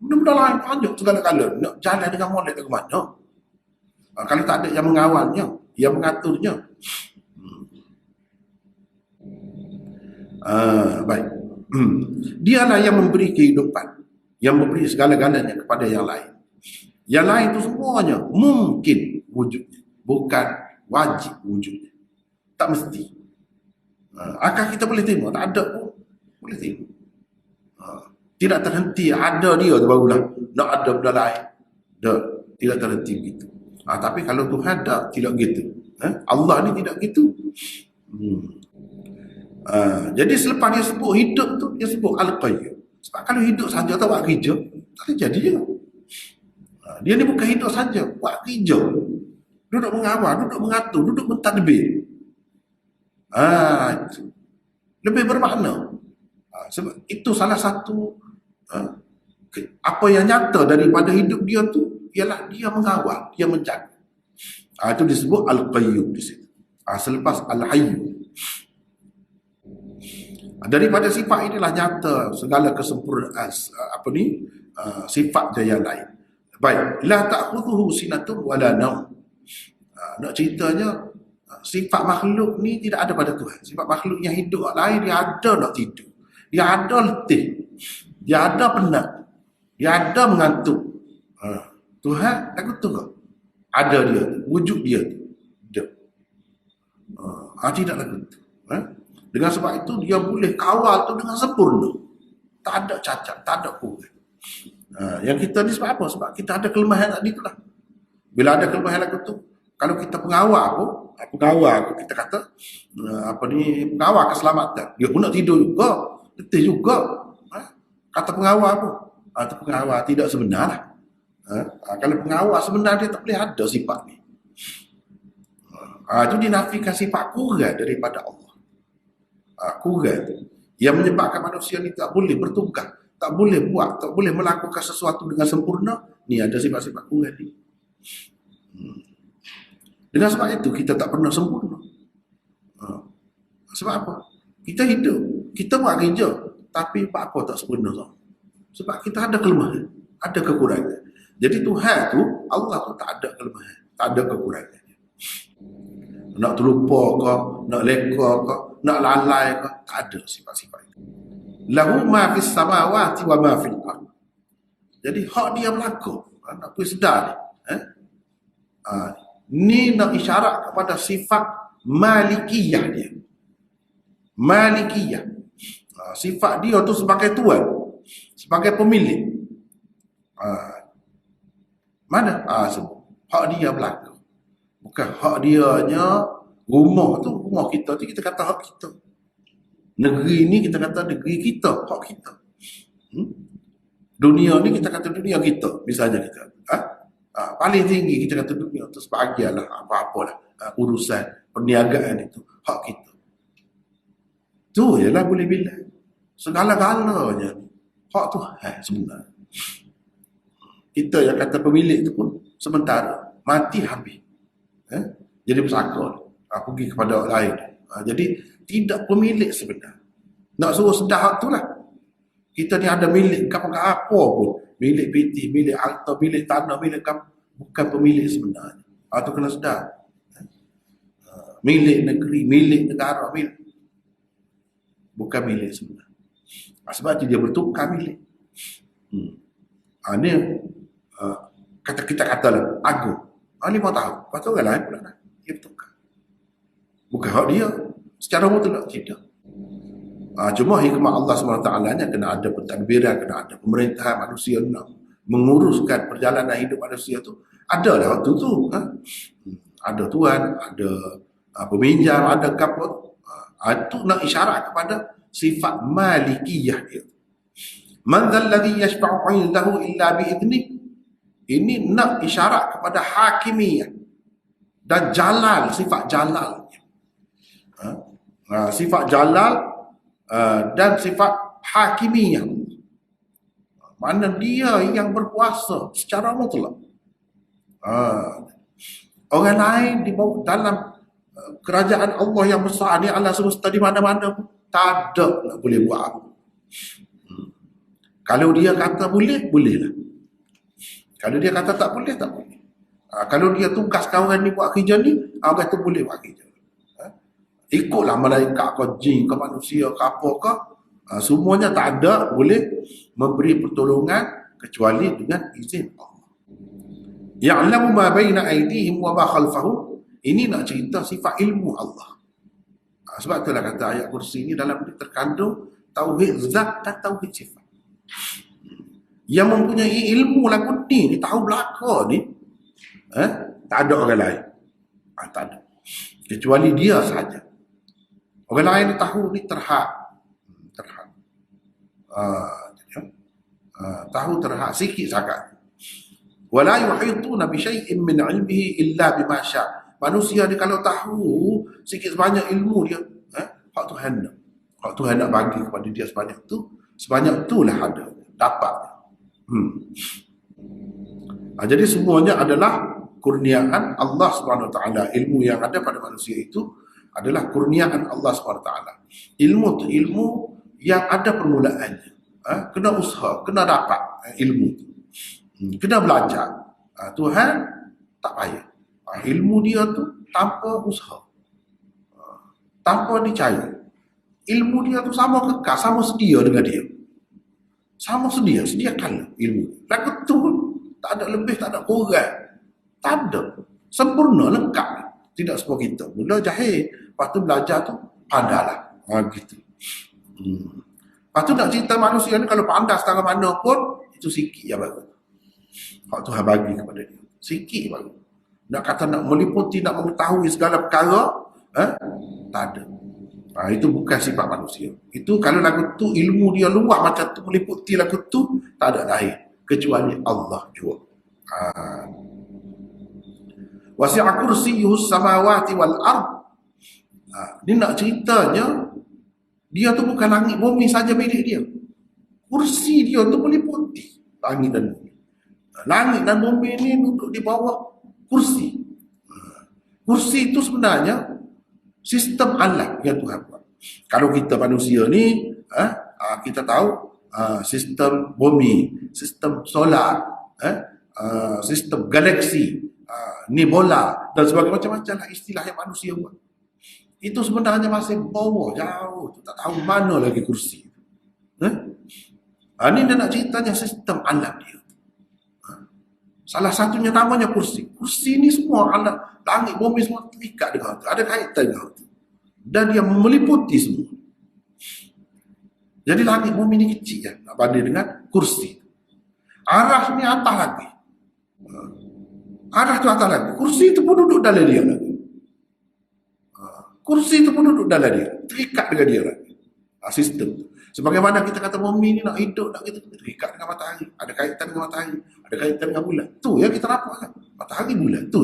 Benda-benda lain banyak segala-gala. Nak jalan dengan molek ke mana? Kalau tak ada yang mengawalnya, yang mengaturnya. Baik. Dialah yang memberi kehidupan, yang memberi segala-galanya kepada yang lain. Yang lain itu semuanya mungkin wujudnya, bukan wajib wujudnya. Tak mesti. Akal kita boleh terima, tak ada pun boleh terima. Tidak terhenti, ada dia tu barulah nak ada benda lain. Tidak terhenti begitu. Tapi kalau Tuhan tidak gitu. Allah ni tidak gitu. Jadi selepas dia sebut hidup tu, dia sebut Al-Qayyum. Sebab kalau hidup saja tak buat kerja, tak boleh jadi je. Dia ni bukan hidup saja, buat kerja. Duduk mengawal, duduk mengatur, duduk mentadbir. Lebih bermakna. Sebab itu salah satu apa yang nyata daripada hidup dia tu ialah dia mengawal, dia menjaga. Itu disebut Al-Qayyum di situ. Selepas Al-Hayyu. Daripada sifat inilah nyata segala kesempurnaan sifat dia yang lain. Baik, la ta'khudhuhu sinatun wala naum. Nak ceritanya sifat makhluk ni tidak ada pada Tuhan. Sifat makhluk yang hidup lain, dia ada nak tidur. Dia ada letih. Dia ada penat. Dia ada mengantuk. Tuhan lagu tu kok. Ada dia, wujud dia tu. Tidak lagu tu. Dengan sebab itu dia boleh kawal tu dengan sempurna. Tak ada cacat, tak ada kurang. Yang kita ni sebab apa? Sebab kita ada kelemahan tadi tu lah. Bila ada kelemahan lagu tu, kalau kita pengawal kita kata pengawal keselamatan. Dia pun nak tidur juga, letih juga. Kata pengawal pun. Itu pengawal tidak sebenar lah. Kalau pengawal sebenar dia tak boleh ada sifat ni. Itu dinafikan sifat kurang daripada Allah. Kurang yang menyebabkan manusia ni tak boleh bertugas, tak boleh buat, tak boleh melakukan sesuatu dengan sempurna. Ni ada sifat-sifat kurang ni. Dengan sebab itu kita tak pernah sempurna. Sebab apa? Kita hidup, kita buat kerja, tapi apa tak sempurna. Sebab kita ada kelemahan, ada kekurangan. Jadi Tuhan tu, Allah tu tak ada kelemahan, tak ada kekurangan. Nak terlupa ke, nak leka ke, nak lalai ke, tak ada sifat-sifat itu. Lahu ma fis samawati wa ma fil ardh. Jadi hak dia berlaku. Nak pergi sedar ni. Ni nak isyarat kepada sifat malikiyah dia. Malikiyah. Sifat dia tu sebagai tuan, sebagai pemilik. Mana? Sebut. Hak dia berlaku. Bukan hak dianya, rumah tu, rumah kita tu kita kata hak kita. Negeri ni kita kata negeri kita, hak kita. Dunia ni kita kata dunia kita, misalnya kita. Paling tinggi kita kata dunia tu sebahagian lah, apa-apalah. Urusan perniagaan itu, hak kita. Tu ialah boleh bilang. Segala-galanya ni, hak Tuhan sebenarnya. Kita yang kata pemilik tu pun sementara, mati habis. Jadi bersakar, pergi kepada lain. Jadi tidak pemilik sebenar. Nak suruh sedar hak tu lah. Kita ni ada milik apa pun, milik PT, milik harta, milik tanah, milik kamu, bukan pemilik sebenarnya. Itu kena sedar. Milik negeri, milik negara, milik, bukan milik sebenarnya. Sebab itu dia bertukar milik. Ini kita katalah agung. 5 tahun. Lepas tu orang lain pula nak. Dia bertukar. Bukan hak dia. Secara mutlak tidak. Cuma hikmah Allah SWT nya kena ada pentadbiran, kena ada pemerintahan manusia nak menguruskan perjalanan hidup manusia tu. Adalah waktu tu. Ada tuan, ada peminjam, ada kapal. Itu nak isyarat kepada sifat malikiyah dia. Man dhal ladhi yashfa'u 'indahu illa bi'idnih. Ini nak isyarat kepada hakimiyah dan jalal, sifat jalalnya. Sifat jalal dan sifat hakimiyah. Mana dia yang berkuasa secara mutlak. Orang lain di bawah dalam kerajaan Allah yang besar ni, alam semesta di mana-mana pun tak ada nak boleh buat apa. Kalau dia kata boleh, bolehlah. Kalau dia kata tak boleh, tak boleh. Kalau dia tugaskan orang ni buat kerja ni, orang tu boleh buat kerja. Ikutlah malaikat ke jin ke manusia ke apa ke, semuanya tak ada boleh memberi pertolongan kecuali dengan izin Allah. Ya'lamu ma baina aydihim wa ma khalfahum. Ini nak cerita sifat ilmu Allah. Sebab itulah kata ayat kursi ini dalam dia terkandung tauhid zat dan tauhid sifat. Yang mempunyai ilmu lagu ni tahu belaka ni, tak ada orang lain. Tak ada. Kecuali dia saja. Orang lain tahu ni terhad. Tahu terhad sikit sangat. Wala yuhituna bi syai'in min 'ilmihi illa bima syaa. Manusia ni kalau tahu sikit sebanyak ilmu dia, hak Tuhan nak. Hak Tuhan nak bagi kepada dia sebanyak itulah ada, dapat. Jadi semuanya adalah kurniaan Allah Subhanahu Wa Taala. Ilmu yang ada pada manusia itu adalah kurniaan Allah Subhanahu Wa Taala. Ilmu tu ilmu yang ada permulaannya. Kena usaha, kena dapat ilmu tu. Kena belajar. Tuhan tak payah. Ilmu dia tu tanpa usaha, tanpa dicari. Ilmu dia tu sama kekal, sama sedia dengan dia. Sama sedia, sediakan ilmu. Lagu tu tak ada lebih, tak ada kurang. Tak ada. Sempurna, lengkap. Tidak seperti kita. Mula jahil, lepas tu belajar tu pandailah. Gitu. Lepas tu nak cerita manusia ni kalau pandai setengah mana pun, itu sikit yang bagus. Hak Tuhan bagi kepada dia. Sikit bagus. Nak kata nak meliputi, nak mengetahui segala perkara, tak ada. Itu bukan sifat manusia. Itu kalau lagu tu ilmu dia luar macam tu, meliputi lagu tu, tak ada lain kecuali Allah jua. Wasi'a kursiyyuhu samawati wal ard. Ni nak ceritanya dia tu bukan langit bumi saja milik dia. Kursi dia tu meliputi langit dan bumi. Langit dan bumi ni duduk di bawah kursi. Kursi itu sebenarnya sistem alam yang Tuhan buat. Kalau kita manusia ni, kita tahu sistem bumi, sistem solar, sistem galaksi, nebola dan sebagainya, macam-macam lah istilah yang manusia buat. Itu sebenarnya masih bawah, jauh. Tak tahu mana lagi kursi. Ini dia nak ceritanya sistem alam dia. Salah satunya namanya kursi. Kursi ni semua alam, langit, bumi semua terikat dengan itu. Ada kaitan dengan itu. Dan dia meliputi semua. Jadi langit bumi ni kecil ya, nak banding dengan kursi. Arah ni atas lagi. Arah tu atas lagi. Kursi tu pun duduk dalam dia lagi. Kursi tu pun duduk dalam dia. Terikat dengan dia lagi. Sistem tu. Sebagaimana kita kata bumi ni nak hidup, nak kita terikat dengan matahari. Ada kaitan dengan matahari. Ada kaitan dengan bulan. Tu yang kita nampak kan. Matahari, bulan. Tu.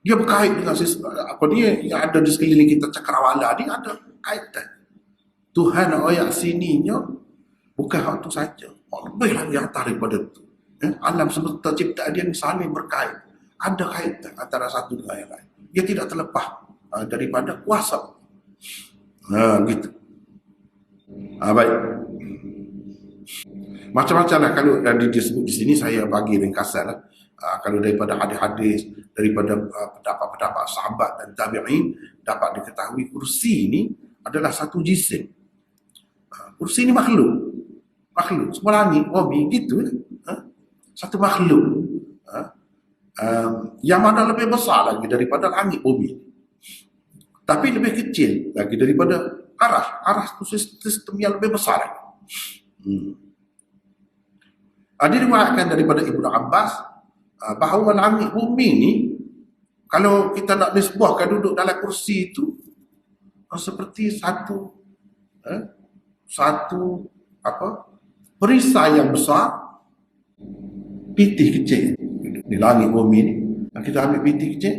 Dia berkait dengan apa dia yang ada di sekeliling kita, cakrawala ni ada kaitan. Tuhan ayat sininya bukan hak tu saja. Lebih lagi atas daripada tu. Alam semesta ciptaan dia ni saling berkait. Ada kaitan antara satu dengan yang lain. Dia tidak terlepas daripada kuasa. Gitu. Baik. Macam-macam lah kalau disebut di sini, saya bagi ringkasan lah. Kalau daripada hadis-hadis, daripada pendapat-pendapat sahabat dan tabi'in, dapat diketahui kursi ini adalah satu jisim. Kursi ini makhluk. Semua langit, bumi, gitu. Satu makhluk yang mana lebih besar lagi daripada langit bumi, tapi lebih kecil lagi daripada arah itu sistem yang lebih besar lagi. Diriwayatkan daripada Ibnu Abbas bahawa langit bumi ni, kalau kita nak nisbahkan duduk dalam kursi itu seperti satu perisai yang besar, pitih kecil di langit bumi ni. Kita ambil pitih kecil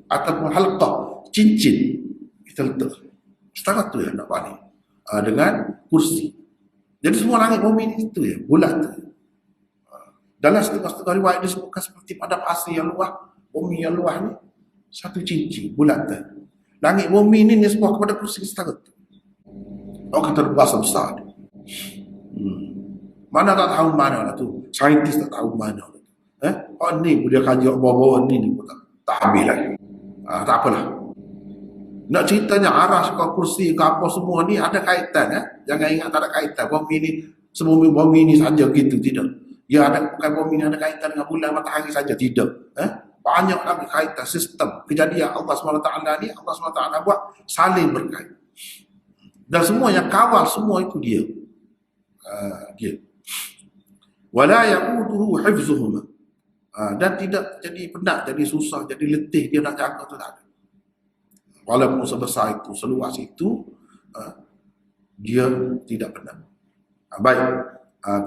ataupun halqah, cincin, kita letak setengah tu ya nak balik dengan kursi. Jadi semua langit bumi ni itu ya, bulat tu. Dalam setengah-setengah riwayat disebutkan seperti pada pasir yang luas, bumi yang luas ni satu cincin bulat tu. Langit bumi ni nisbah kepada kursi setengah tu. Kita bahasa besar. Mana tak tahu mana lah tu. Saintis tak tahu mana lah tu. Ni dia kaji bawa-bawa ni pun tak habis lagi. Tak apalah. Nak ceritanya arah ke kursi ke apa semua ni ada kaitan. Jangan ingat tak ada kaitan. Bumi ni, sebumi bumi ni saja gitu, tidak. Ya ada, bukan bumi ni ada kaitan dengan bulan matahari saja, tidak. Banyak lagi kaitan sistem kejadian Allah SWT ni, Allah SWT buat saling berkait. Dan semua yang kawal semua itu dia. Dia. Wala yaquduhu hifzuhuma. Dan tidak jadi penat, jadi susah, jadi letih dia nak jaga tu tak ada. Walaupun sebesar itu, seluas itu, dia tidak penat. Baik,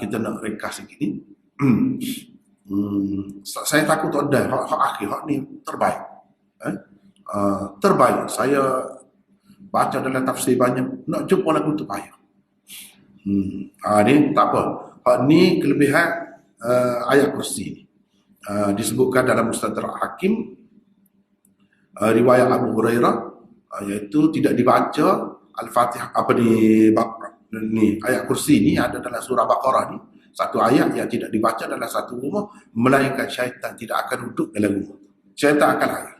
kita nak ringkas begini. Saya takut ada hak akhir, hak ni terbaik. Terbaik. Saya baca dalam tafsir banyak, nak jumpa lagu tu payah. Ni tak apa. Hak ni kelebihan ayat kursi ni. Disebutkan dalam Mustadrak Hakim, riwayat Abu Hurairah, iaitu tidak dibaca Al-Fatihah ni ayat kursi ni ada dalam surah Baqarah ni, satu ayat yang tidak dibaca dalam satu rumah, melainkan syaitan tidak akan duduk dalam rumah. Syaitan akan lari.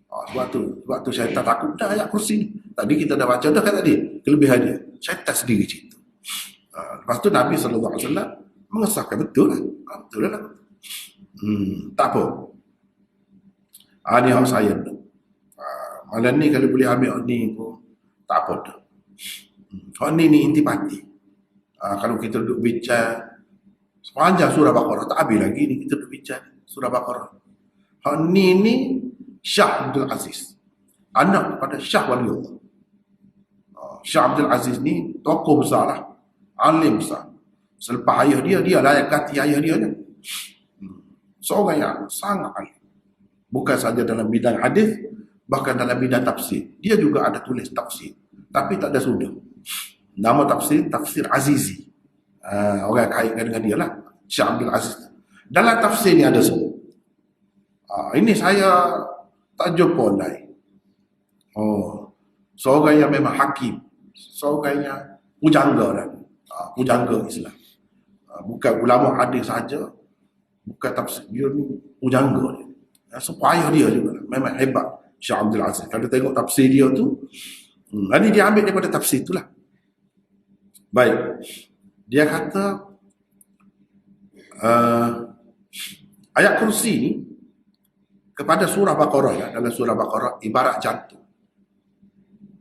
Sebab tu syaitan takut dah ayat kursi ni. Tadi kita dah baca dah kan tadi kelebihan dia. Syaitan sendiri cerita. Lepas tu Nabi SAW mengesahkan betul lah. Betul lah. Tak apa. Ni hak saya dah. Malam ni kalau boleh ambil ni pun tak apa dah. Hak ni intipati. Kalau kita duduk bincang sepanjang surah Baqarah, tak habis lagi ni kita duduk bincang surah Baqarah. Hak ni Shah Abdul Aziz, anak kepada Shah Waliullah. Shah Abdul Aziz ni tokoh besar lah, alim besar. Selepas ayah dia lah yang ganti ayah dia ni. Seorang yang sangat alim. Bukan saja dalam bidang hadis, bahkan dalam bidang tafsir. Dia juga ada tulis tafsir, tapi tak ada sudah. Nama tafsir Azizi. Orang kaitkan dengan dia lah, Syekh Abdul Aziz. Dalam tafsir ni ada semua. Ini saya tak jumpa lain. Seorang yang memang hakim, seorang yang pujangga lah. Pujangga Islam. Bukan ulama hadis saja, bukan tafsir, dia ni pujangga dia. Supaya dia juga memang hebat Syekh Abdul Aziz. Kalau tengok tafsir dia tu, ini dia ambil daripada tafsir itulah. Baik, dia kata ayat kursi ni kepada surah Baqarah, dalam surah Baqarah ibarat jantung.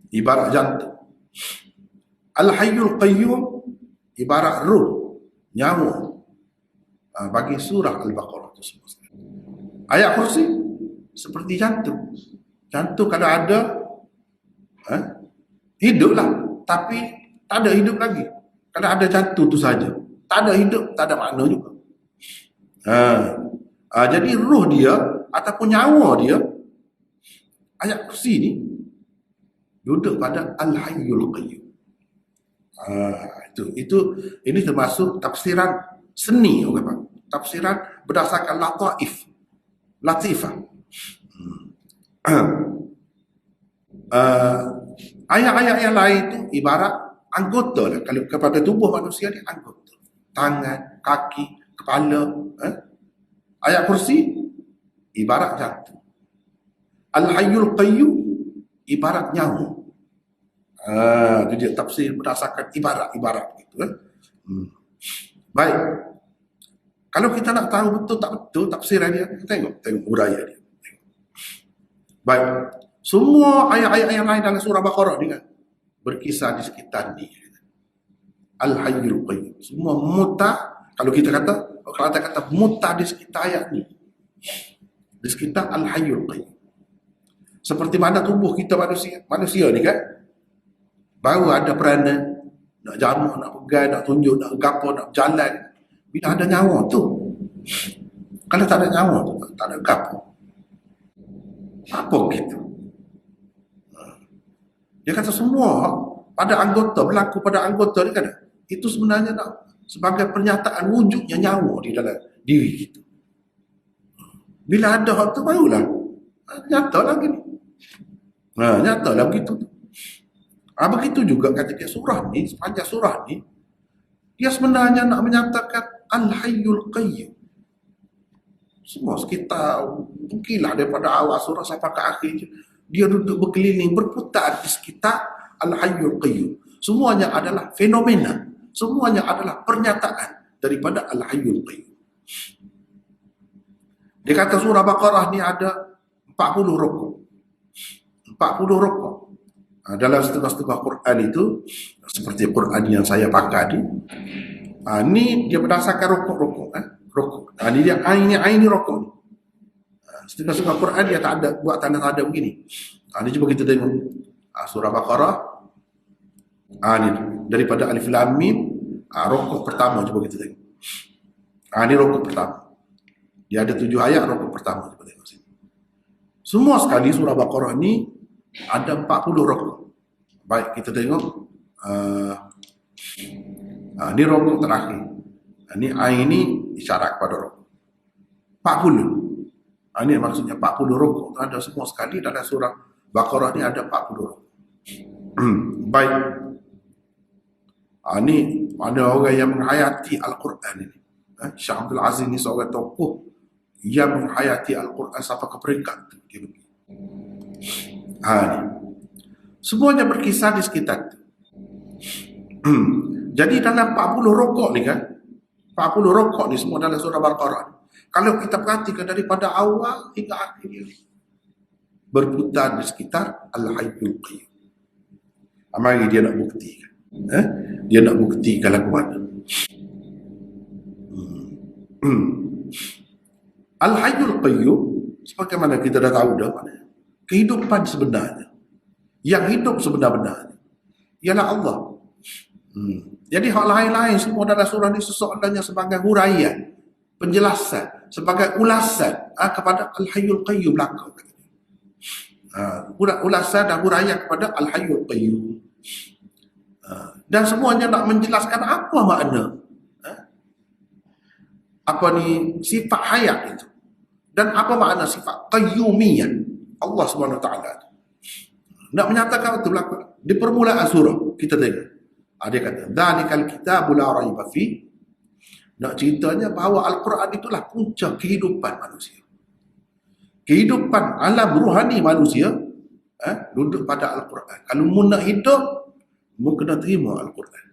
Ibarat jantung. Al-Hayyul Qayyum ibarat ruh, nyawa. Bagi surah Al-Baqarah itu semua. Ayat kursi seperti jantung. Jantung kalau ada hiduplah, tapi tak ada hidup lagi. Kalau ada jantung tu saja, tak ada hidup, tak ada makna juga. Jadi ruh dia ataupun nyawa dia, ayat kursi ni duduk pada Al-Hayyul Qayyum. Ini termasuk tafsiran seni, orang tafsiran berdasarkan latifah. Ayat-ayat yang lain tu ibarat anggota lah. Kalau kepada tubuh manusia ni anggota, tangan, kaki, kepala. Ayat kursi ibarat jantung. Al-Hayyul Qayyum ibarat nyawa. Itu dia tafsir berdasarkan ibarat gitu. Baik. Kalau kita nak tahu betul tak betul tafsiran dia, tengok budaya dia. Baik, semua ayat-ayat yang lain dalam surah Baqarah ni kan berkisar di sekitar ni. Al-Hayyul Qayyum. Semua kalau kita kata muta di sekitar ayat ni. Di sekitar Al-Hayyul Qayyum. Seperti mana tubuh kita manusia ni kan, baru ada peranan nak jamak, nak pegang, nak tunjuk, nak gapo, nak berjalan. Bila ada nyawa tu. Kalau tak ada nyawa tu, tak ada gapo. Apa gitu? Dia kata semua pada anggota, berlaku pada anggota ni kan, itu sebenarnya sebagai pernyataan wujudnya nyawa di dalam diri kita. Bila ada hal tu barulah nyata lagi ni. Nyata lah begitu. Begitu juga ketika surah ni, sepanjang surah ni, dia sebenarnya nak menyatakan Al-Hayyul Qayyum. Semua sekitar, mungkinlah daripada awal surah sampai ke akhir, dia duduk berkeliling, berputar di sekitar Al-Hayyul Qayyum. Semuanya adalah fenomena, semuanya adalah pernyataan daripada Al-Hayyul Qayyum. Dia kata surah Baqarah ni ada 40 rukuk. 40 rukuk. Dalam setengah-setengah Quran itu, seperti Quran yang saya pakai ni dia berdasarkan rukuk-rukuk. Rukuk. Ini dia ain ni rukuk. Setengah-setengah Quran dia tak ada buat tanda-tanda begini. Ni cuba kita tengok. Surah Baqarah. Ni daripada Alif Lam Mim, rukuk pertama cuba kita tengok. Ni rukuk pertama. Dia ada 7 ayat rukuk pertama, cuba tengok sini. Semua sekali surah Baqarah ni ada 40 rukuk. Baik, kita tengok. Ni rukuk terakhir. Ni ain ni isyarat kepada rukuk. 40. Ini maksudnya 40 rukuk. Ada semua sekali dalam surah Baqarah ni ada 40 rukuk. Baik. Ini ada orang yang menghayati Al-Quran ini. Syekh Abdul Aziz ni seorang tokoh yang menghayati Al-Quran sampai ke peringkat tu. Ni. Semuanya berkisar di sekitar itu. Jadi dalam 40 rukuk ni kan, 40 rukuk ni semua dalam surah Al-Baqarah. Kalau kita perhatikan daripada awal hingga akhir ni, berputar di sekitar Al-Hayyul Qayyum. Mari dia nak buktikan. Dia nak buktikan lagu mana. Al-Hayyul Qayyum, sebagaimana kita dah tahu dah, kehidupan sebenarnya, yang hidup sebenar-benarnya ialah Allah. Jadi hal lain-lain semua dalam surah ni sesoalnya sebagai huraian, penjelasan, sebagai ulasan kepada Al-Hayyul Qayyum belakang. Ulasan dan huraian kepada Al-Hayyul Qayyum. Dan semuanya nak menjelaskan apa makna sifat hayat itu, dan apa makna sifat qayyumiyah Allah SWT. Nak menyatakan itu belakang di permulaan surah kita tengok. Dia kata dzalikal kitabu la raiba fi. Nak ceritanya bahawa Al-Quran itulah punca kehidupan manusia. Kehidupan alam ruhani manusia duduk pada Al-Quran. Kalau mu nak hidup, mu kena terima Al-Quran.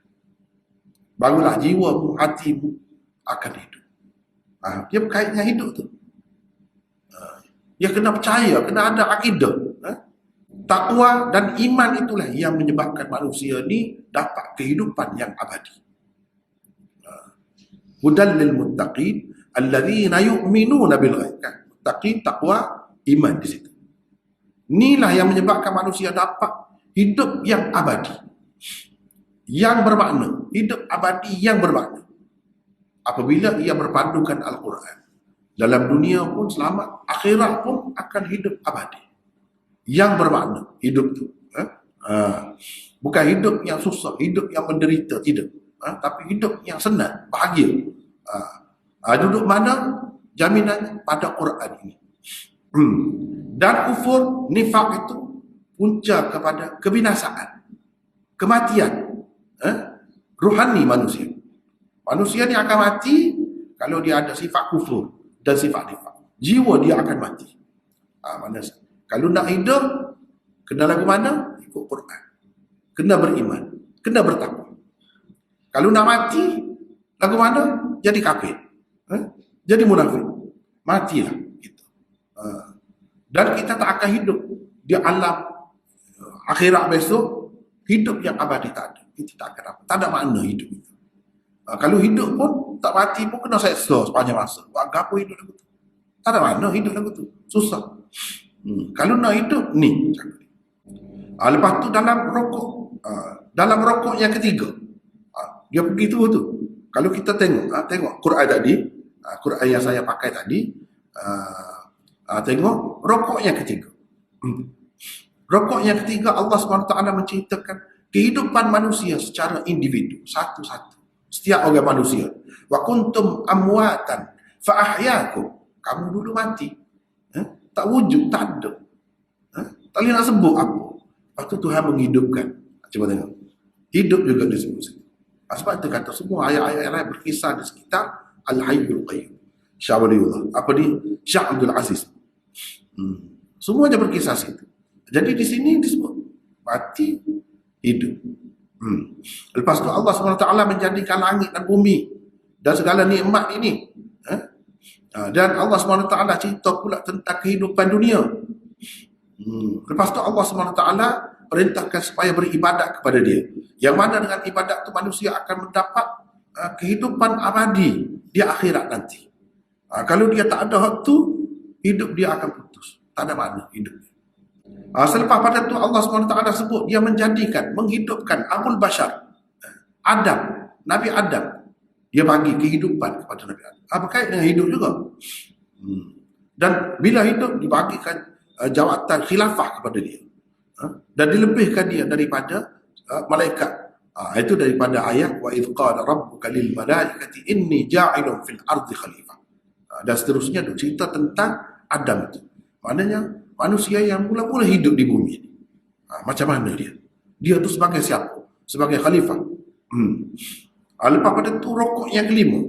Barulah jiwamu, hatimu akan hidup. Dia berkaitannya hidup tu. Dia kena percaya, kena ada akidah. Takwa dan iman itulah yang menyebabkan manusia ni dapat kehidupan yang abadi. Hudal lil muttaqin alladzina yu'minuna bil ghaib. Muttaqin, takwa, iman di situ. Inilah yang menyebabkan manusia dapat hidup yang abadi, yang bermakna, hidup abadi yang bermakna. Apabila ia berpandukan Al-Quran, dalam dunia pun selamat, akhirat pun akan hidup abadi yang bermakna. Hidup tu bukan hidup yang susah, hidup yang menderita, tidak, tapi hidup yang senang, bahagia. Duduk mana jaminannya? Pada Quran ini. Dan kufur, nifak itu punca kepada kebinasaan, kematian ruhani manusia. Manusia ni akan mati kalau dia ada sifat kufur dan sifat nifak. Jiwa dia akan mati. Kalau nak hidup, kena lagu mana? Ikut Quran. Kena beriman, kena bertakwa. Kalau nak mati, lagu mana? Jadi kafir. jadi munafik, matilah kita. Dan kita tak akan hidup di alam akhirat besok. Hidup yang abadi tak ada. Kita tak akan dapat. Tak ada makna hidup itu. Kalau hidup pun tak mati pun kena seksa sepanjang masa. Buat apa hidup lagu tu? Tak ada makna hidup lagu tu. Susah. Kalau nak hidup ni. Lepas tu dalam rokok, dalam rokok yang ketiga, dia pergi tu. Kalau kita tengok Quran tadi, Quran yang saya pakai tadi, tengok rokok yang ketiga. Rokok yang ketiga, Allah SWT menceritakan kehidupan manusia secara individu, satu-satu. Setiap orang manusia. Wa kuntum amwatan fa ahyakum. Kamu dulu mati. Tak wujud, tak ada. Tak boleh nak sebut apa. Lepas tu Tuhan menghidupkan. Cuba tengok. Hidup juga disebut situ. Sebab itu kata semua ayat-ayat yang lain berkisah di sekitar Al-Hayyul Qayyum. Syah Waliullah. Apa ni? Syah Abdul Aziz. Semuanya berkisah situ. Jadi di sini disebut mati, hidup. Lepas tu Allah SWT menjadikan langit dan bumi dan segala nikmat ini. Dan Allah SWT cerita pula tentang kehidupan dunia. Lepas tu Allah SWT perintahkan supaya beribadat kepada dia. Yang mana dengan ibadat tu manusia akan mendapat kehidupan abadi di akhirat nanti. Kalau dia tak ada hak tu, hidup dia akan putus. Tak ada makna hidup. Selepas pada tu Allah SWT sebut dia menghidupkan Abul Bashar, Adam, Nabi Adam. Dia bagi kehidupan kepada Nabi Adam. Berkait dengan hidup juga. Dan bila hidup, dibagikan jawatan khilafah kepada dia. Dan dilebihkan dia daripada malaikat. Itu daripada ayat wa idh qala rabbuka lil malaikati inni ja'ilun fil ardi khalifah. Dan seterusnya cerita tentang Adam itu. Maknanya manusia yang mula-mula hidup di bumi ini. Macam mana dia? Dia tu sebagai siapa? Sebagai khalifah. Lepas pada tu rokok yang kelima.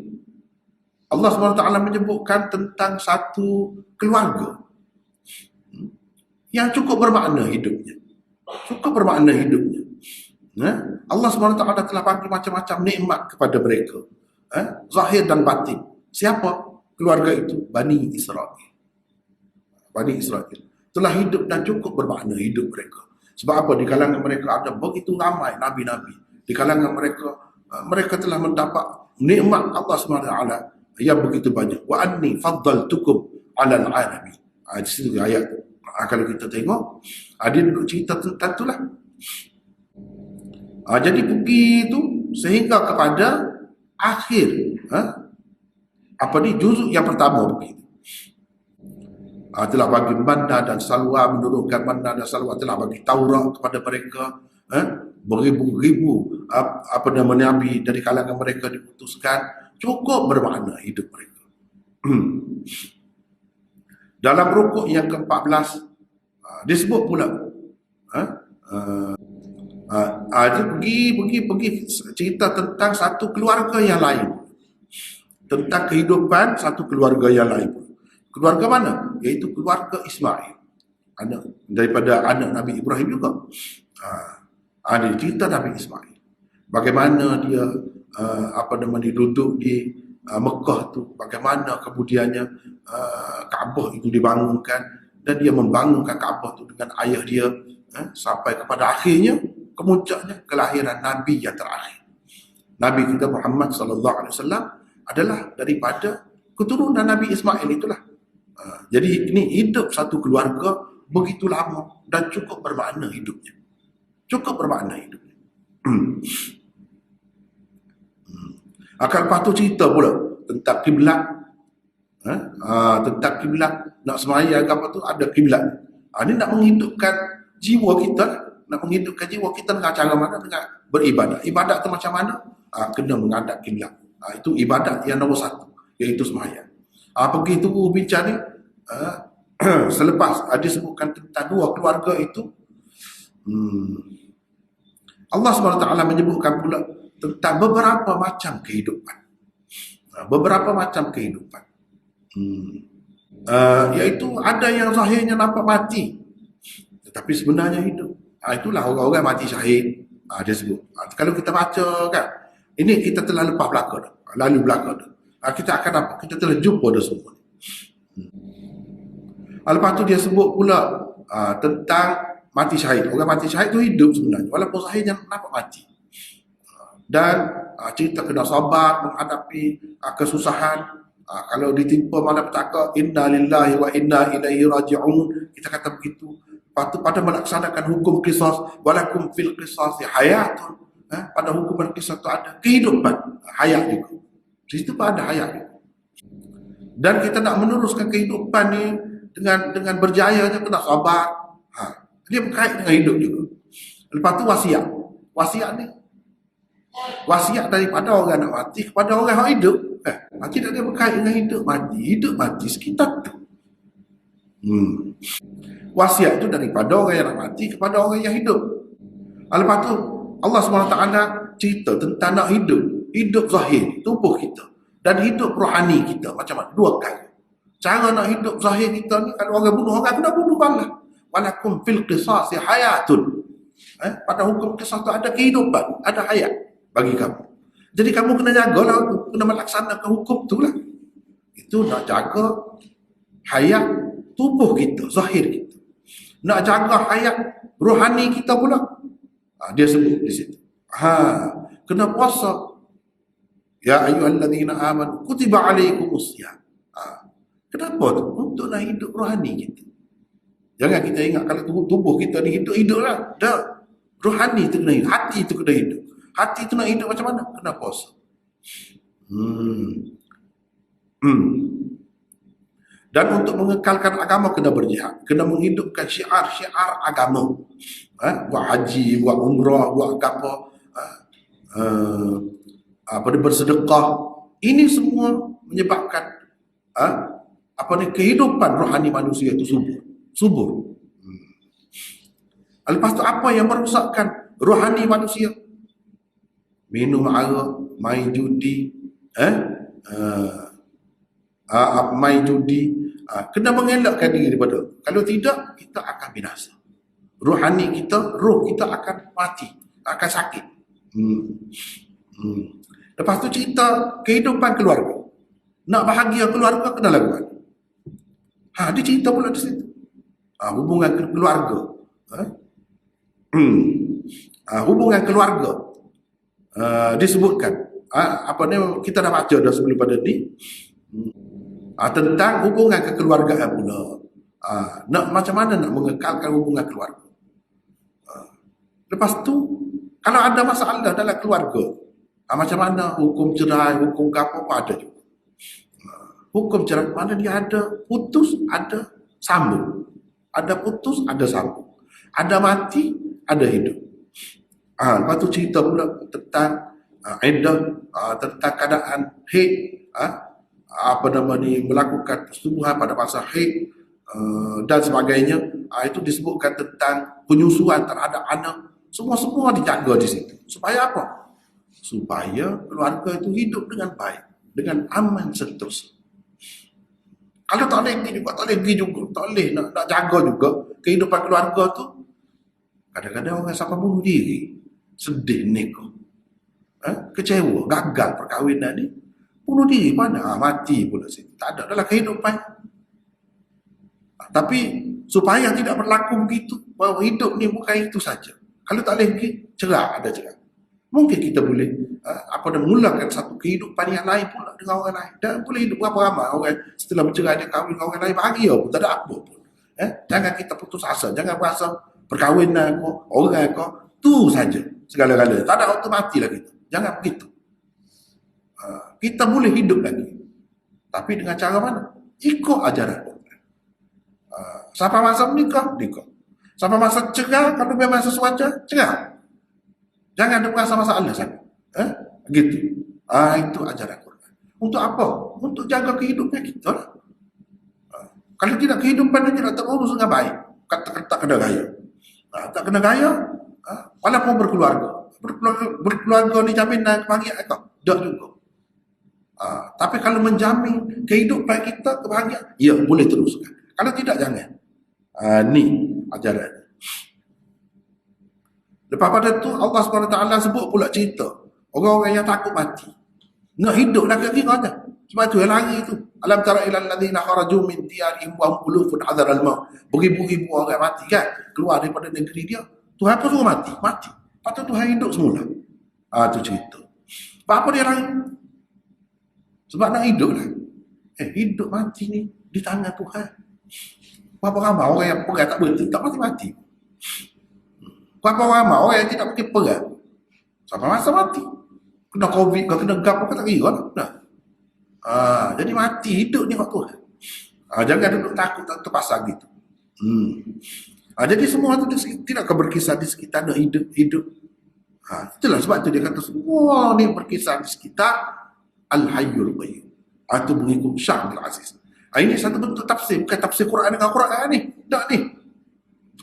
Allah SWT menyebutkan tentang satu keluarga yang cukup bermakna hidupnya. Cukup bermakna hidupnya. Allah SWT telah bagi macam-macam nikmat kepada mereka. Zahir dan batin. Siapa? Keluarga itu Bani Israel. Bani Israel telah hidup dan cukup bermakna hidup mereka. Sebab apa? Di kalangan mereka ada begitu ramai nabi-nabi. Di kalangan mereka telah mendapat nikmat Allah SWT yang begitu banyak. Wa anni faddaltukum 'alal 'alamin. Di situ ayat. Kalau kita tengok, dia duduk cerita tentang itulah. Jadi pergi itu sehingga kepada akhir juzuk yang pertama begitu. Telah bagi manna dan salwa, menurunkan manna dan salwa, telah bagi Taurat kepada mereka. Beribu-ribu nabi dari kalangan mereka diputuskan. Cukup bermakna hidup mereka. Dalam rukuk yang ke-14 disebut pula dia pergi cerita tentang satu keluarga yang lain, tentang kehidupan satu keluarga yang lain. Keluarga mana? Iaitu keluarga Ismail, daripada anak Nabi Ibrahim juga. Ada cerita Nabi Ismail, bagaimana dia duduk di Mekah tu, bagaimana kemudiannya Kaabah itu dibangunkan, dan dia membangunkan Kaabah tu dengan ayah dia sampai kepada akhirnya, kemuncaknya kelahiran Nabi yang terakhir. Nabi kita Muhammad sallallahu alaihi wasallam adalah daripada keturunan Nabi Ismail itulah. Jadi ini hidup satu keluarga begitu lama dan cukup bermakna hidupnya. Cukup bermakna hidupnya. Lepas tu cerita pula tentang kiblat. Tentang kiblat, nak sembahyang apa tu ada kiblat. Ini nak menghidupkan jiwa kita, nak menghidupkan jiwa kita dengan cara mana? Dengan beribadat. Ibadat tu macam mana? Kena menghadap kiblat. Itu ibadat yang nombor satu, iaitu sembahyang. Pergi tu bincang ni, selepas disebutkan tentang dua keluarga itu, Allah SWT menyebutkan pula tentang beberapa macam kehidupan. Beberapa macam kehidupan. Iaitu ada yang zahirnya nampak mati, tetapi sebenarnya hidup. Itulah orang-orang mati syahid. Dia sebut. Kalau kita baca kan, ini kita telah lepas belaka dah. Lalu belaka dah. kita akan dapat, kita telah jumpa dah semua. Lepas tu dia sebut pula tentang mati syahid. Orang mati syahid tu hidup sebenarnya, walaupun syahidnya nampak mati. Dan cerita kena sabar menghadapi kesusahan. Kalau ditimpa malapetaka, inna lillahi wa inna ilaihi raji'un, kita kata begitu. Lepas tu pada melaksanakan hukum qisas, walakum fil qisasi hayatun, pada hukuman qisas tu ada kehidupan, hayat juga. Di situ pun ada hayat juga. Dan kita nak meneruskan kehidupan ni dengan berjaya, kena sabar. Dia berkait dengan hidup juga. Lepas tu wasiat. Wasiat ni, wasiat daripada orang nak mati kepada orang yang hidup. Tidak ada berkait dengan hidup mati sekitar tu. Wasiat itu daripada orang yang nak mati kepada orang yang hidup. Lepas tu Allah SWT cerita tentang nak hidup zahir, tubuh kita, dan hidup rohani kita. Macam mana? Dua kali. Cara nak hidup zahir kita ni, kalau orang bunuh orang, kena bunuh balas. Walakum fil qisasi hayatun. Pada hukum qisas tu ada kehidupan, ada hayat bagi kamu. Jadi kamu kena jagalah tu, kena melaksanakan hukum tu lah. Itu nak jaga hayat tubuh kita, zahir kita. Nak jaga hayat rohani kita pula. Dia sebut di situ. Kena puasa. Ya ayyuhalladzina amanu kutiba alaikumusiyam. Kenapa tu? Untuk nak hidup rohani kita. Jangan kita ingat kalau tubuh kita ni hiduplah. Dah. Rohani tu kena hidup, hati tu kena hidup. Hati tu nak hidup macam mana? Kena puasa. Dan untuk mengekalkan agama kena berjihad, kena menghidupkan syiar-syiar agama. Buat haji, buat umrah, buat apa bersedekah. Ini semua menyebabkan kehidupan rohani manusia itu subur. Lepas tu apa yang merosakkan rohani manusia? Minum arak, main judi, main judi. Kena mengelakkan diri daripada. Kalau tidak, kita akan binasa. Rohani kita, roh kita akan mati, akan sakit. Lepas tu cerita kehidupan keluarga. Nak bahagia keluarga, kena lakukan. Dia cerita pula di situ. Hubungan keluarga. Hubungan keluarga. Disebutkan. Kita dah baca dah sebelum pada ni. Tentang hubungan kekeluargaan pula. Macam mana nak mengekalkan hubungan keluarga. Lepas tu, kalau ada masalah dalam keluarga, macam mana hukum cerai, hukum apa ada juga. Hukum cerai mana dia ada putus, ada sambung. Ada putus, ada sambung. Ada mati, ada hidup. Lepas tu cerita pula tentang iddah, tentang keadaan haid, melakukan persetubuhan pada masa haid dan sebagainya. Itu disebutkan tentang penyusuan terhadap anak. Semua dijaga di situ. Supaya apa? Supaya keluarga itu hidup dengan baik, dengan aman sentosa. Kalau tak boleh nak jaga juga kehidupan keluarga tu. Kadang-kadang orang sampai bunuh diri. Sedih nikah. Kecewa, gagal perkahwinan ni. Bunuh diri mana? Mati pula situ. Tak ada dalam kehidupan. Tapi supaya tidak berlaku begitu, bahawa hidup ni bukan itu saja. Kalau tak boleh pergi, cerai, ada cerai. Mungkin kita boleh mulakan satu kehidupan yang lain pula dengan orang lain. Dan boleh hidup berapa ramai orang setelah bercerai dia kahwin dengan orang lain, bahagia pun, tak ada apa pun. Jangan kita putus asa, jangan berasa perkahwinan kau, orang kau, tu saja segala-galanya. Tak ada waktu mati lah kita. Jangan begitu. Kita boleh hidup lagi. Tapi dengan cara mana? Ikut ajaran Quran. Sampai masa menikah, nikah. Sampai masa cerai, kalau memang sesuatu, cerai. Jangan ada merasa masalah sangat. Gitu. Itu ajaran Quran. Untuk apa? Untuk jaga kehidupan kita lah. Kalau tidak, kehidupan dia tidak terurus dengan baik. Tak kena gaya. Tak kena gaya, walaupun berkeluarga. Berkeluarga ni jaminan kebahagiaan kau? Tak juga. Tapi kalau menjamin kehidupan kita kebahagiaan, ya boleh teruskan. Kalau tidak, jangan. Ni ajaran. Lepas pada tu Allah SWT sebut pula cerita orang-orang yang takut mati. Nak hidup lagi-lagi aja. Sebab tu yang lari tu. Alam tara ilal ladzina kharaju min diyarihim wa hum ulufun hadar al-maut. Beribu-ribu orang mati kan, keluar daripada negeri dia. Tuhan pun suruh mati. Lepas tu Tuhan hidup semula. Tu cerita. Sebab apa dia lari? Sebab nak hidup lah. Hidup mati ni di tangan Tuhan. Berapa ramai orang yang perang tak berhenti, tak mati-mati. Berapa ramai orang yang tidak pergi perang, sampai masa mati. Kena COVID ke, kena gap ke, tak kira lah. Jadi mati, hidup ni kat Tuhan. Jangan duduk takut tak terpasang gitu. Jadi semua tu tidak akan berkisar di sekitar nak hidup. Itulah sebab tu dia kata semua ni berkisar di sekitar Al-Hayyul Qayyum. Itu mengikut Syekh Abdul Aziz. Ini satu bentuk tafsir, bukan tafsir Quran dengan Quran ni. Tak ni.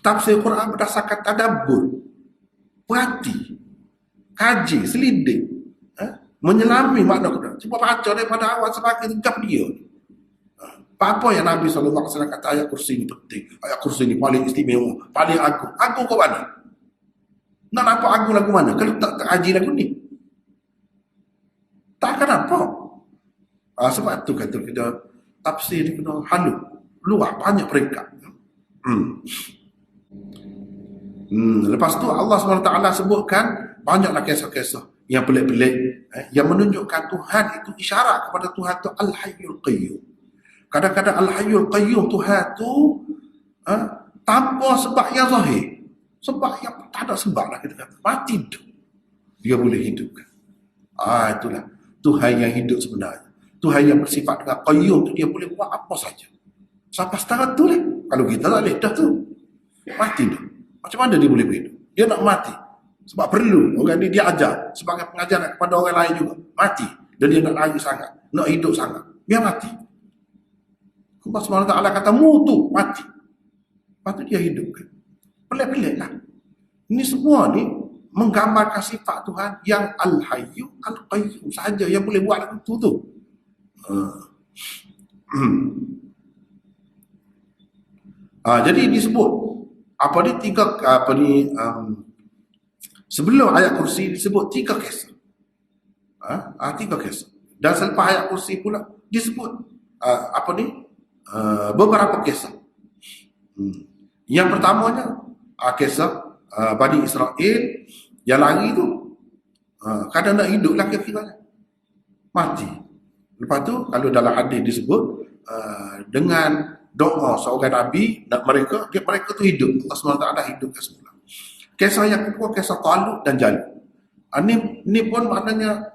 Tafsir Quran berdasarkan tadabbur, perhati, kaji, selidik, menyelami makna Quran. Cuba baca daripada awal sampai tegap dia. Apa yang Nabi SAW kata ayat kursi ni penting, ayat kursi ni paling istimewa, paling agung. Agung kau mana? Nak nampak agung lagu mana? Kalau tak kaji lagu ni, tak akan nampak. Sebab tu kata kita tafsir ni kena halus, luar, banyak peringkat. Lepas tu Allah SWT sebutkan banyaklah kisah-kisah yang pelik-pelik yang menunjukkan Tuhan itu isyarat kepada Tuhan tu Al-Hayyul Qayyum. Kadang-kadang Al-Hayyul Qayyum Tuhan tu tanpa sebab yang zahir, sebab yang tak ada sebab lah kita kata, mati hidup, dia boleh hidupkan. Itulah Tuhan yang hidup sebenarnya. Tuhan yang bersifat dengan Qayyum tu, dia boleh buat apa saja. Sampai setara tu lah. Kalau kita tak boleh, dah tu mati dah. Macam mana dia boleh hidup? Dia nak mati sebab perlu. Orang ni dia ajar sebagai pengajaran kepada orang lain juga. Mati. Dan dia nak lari sangat, nak hidup sangat, biar mati. Allah SWT kata mutu, mati. Lepas tu dia hidupkan. Pelik-pelik lah. Ini semua ni menggambarkan sifat Tuhan yang Al-Hayyu Al-Qayyum sahaja yang boleh buat itu tu. Jadi disebut sebelum ayat kursi disebut 3 kisah. 3 kisah. Dan selepas ayat kursi pula disebut beberapa kisah. Yang pertamanya kisah Bani Israel yang lari tu, kadang nak hidup lah kira-kira mati. Lepas tu kalau dalam hadis disebut dengan doa seorang Nabi dan mereka tu hidup. Allah SWT hidupkan semula. Kisah yang kedua kisah Talut dan Jalut. Ini pun maknanya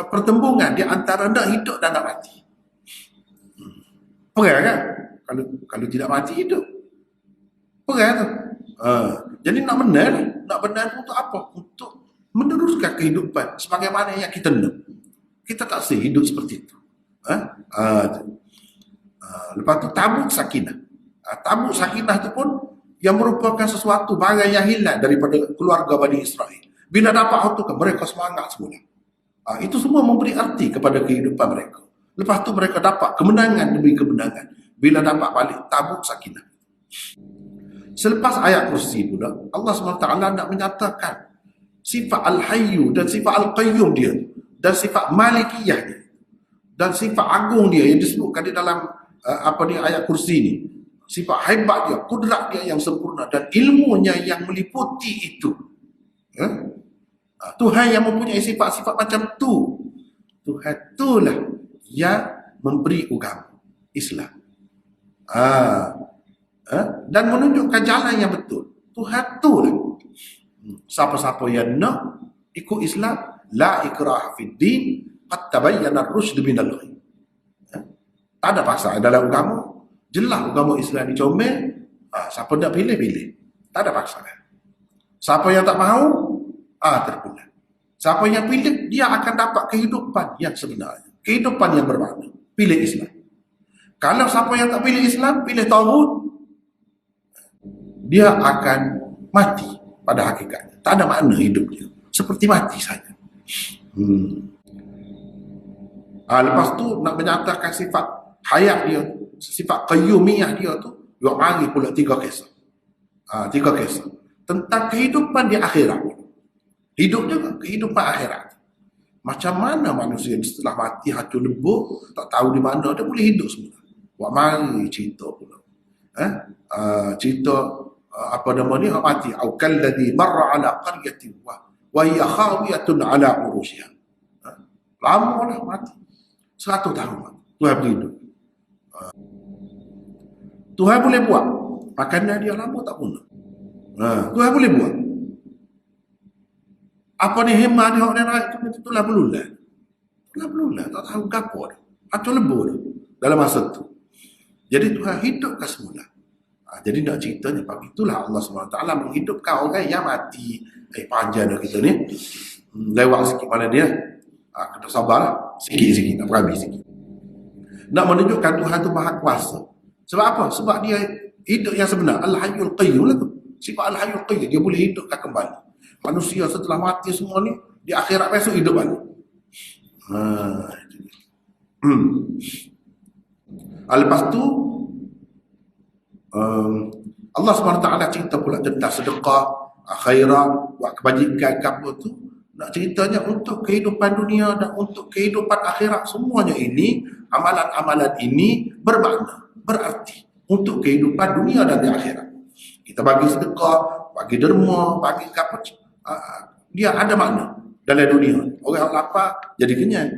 pertembungan di antara nak hidup dan nak mati. Perang kan? Kalau tidak mati hidup. Perang tu. Jadi nak benar untuk apa? Untuk meneruskan kehidupan sebagaimana yang kita nak. Kita tak sih hidup seperti itu. Lepas tu tabuk sakinah. Tabuk sakinah itu pun yang merupakan sesuatu barang yang hilang daripada keluarga Bani Israel. Bila dapat itu, mereka semangat semula. Itu semua memberi arti kepada kehidupan mereka. Lepas tu mereka dapat kemenangan demi kemenangan bila dapat balik tabuk sakinah. Selepas ayat kursi pula, Allah SWT nak menyatakan sifat Al-Hayyu dan sifat Al-Qayyum dia, dan sifat Malikiyah dia, dan sifat agung dia yang disebutkan di dalam ayat kursi ni. Sifat hebat dia, kudrat dia yang sempurna dan ilmunya yang meliputi itu. Tuhan yang mempunyai sifat-sifat macam tu. Tuhan itulah yang memberi agama Islam. Dan menunjukkan jalan yang betul. Tuhan itulah. Siapa-siapa yang nak ikut Islam, la ikraha fid din, qad tabayyana ar-rusyd minal ghayy. Tak ada pasal dalam agama. Jelas agama Islam ni comel. Siapa nak pilih, pilih. Tak ada pasal. Siapa yang tak mahu, terpulang. Siapa yang pilih, dia akan dapat kehidupan yang sebenarnya. Kehidupan yang bermakna. Pilih Islam. Kalau siapa yang tak pilih Islam, pilih tauhid, dia akan mati pada hakikatnya. Tak ada makna hidup dia. Seperti mati saja. Lepas tu nak menyatakan sifat hayat dia, sifat qayyumiyah dia tu, dia mari pula 3 kisah. 3 kisah tentang kehidupan di akhirat. Hidup juga kehidupan akhirat. Macam mana manusia setelah mati hancur lebur, tak tahu di mana dia boleh hidup semula. Wak mari cerita pula. Cerita apa nama ni mati. Au kalladhi marra ala qaryatin wa hiya khawiyatun ala urushiha. Lama dah mati. 100 tahun mati. Tuhan beri hidup. Tuhan boleh buat. Makanan dia lama tak guna. Tuhan boleh buat. Apa ni hemah dia orang naik tu itulah belulah. Itulah belulah. Tak tahu gapo dah. Atau lebur dah dalam masa tu. Jadi Tuhan hidupkan semula. Jadi nak ceritanya pagi itulah Allah SWT menghidupkan orang yang mati. Panjang dah kita ni. Lewat sikit mana dia. Kena sabarlah. Sikit-sikit. Nak berhabis sikit. Nak menunjukkan Tuhan tu maha kuasa. Sebab apa? Sebab dia hidup yang sebenar. Al-Hayyul Qayyum lah tu. Sifat Al-Hayyul Qayyum. Dia boleh hidupkan kembali. Manusia setelah mati semua ni, di akhirat besok hidup balik. Lepas tu, Allah SWT cerita pula tentang sedekah, khairah, buat kebajikan, apa tu. Nak ceritanya untuk kehidupan dunia dan untuk kehidupan akhirat. Semuanya ini, amalan-amalan ini bermakna, berarti untuk kehidupan dunia dan di akhirat. Kita bagi sedekah, bagi derma, bagi apa, dia ada makna dalam dunia. Orang lapar jadi kenyang.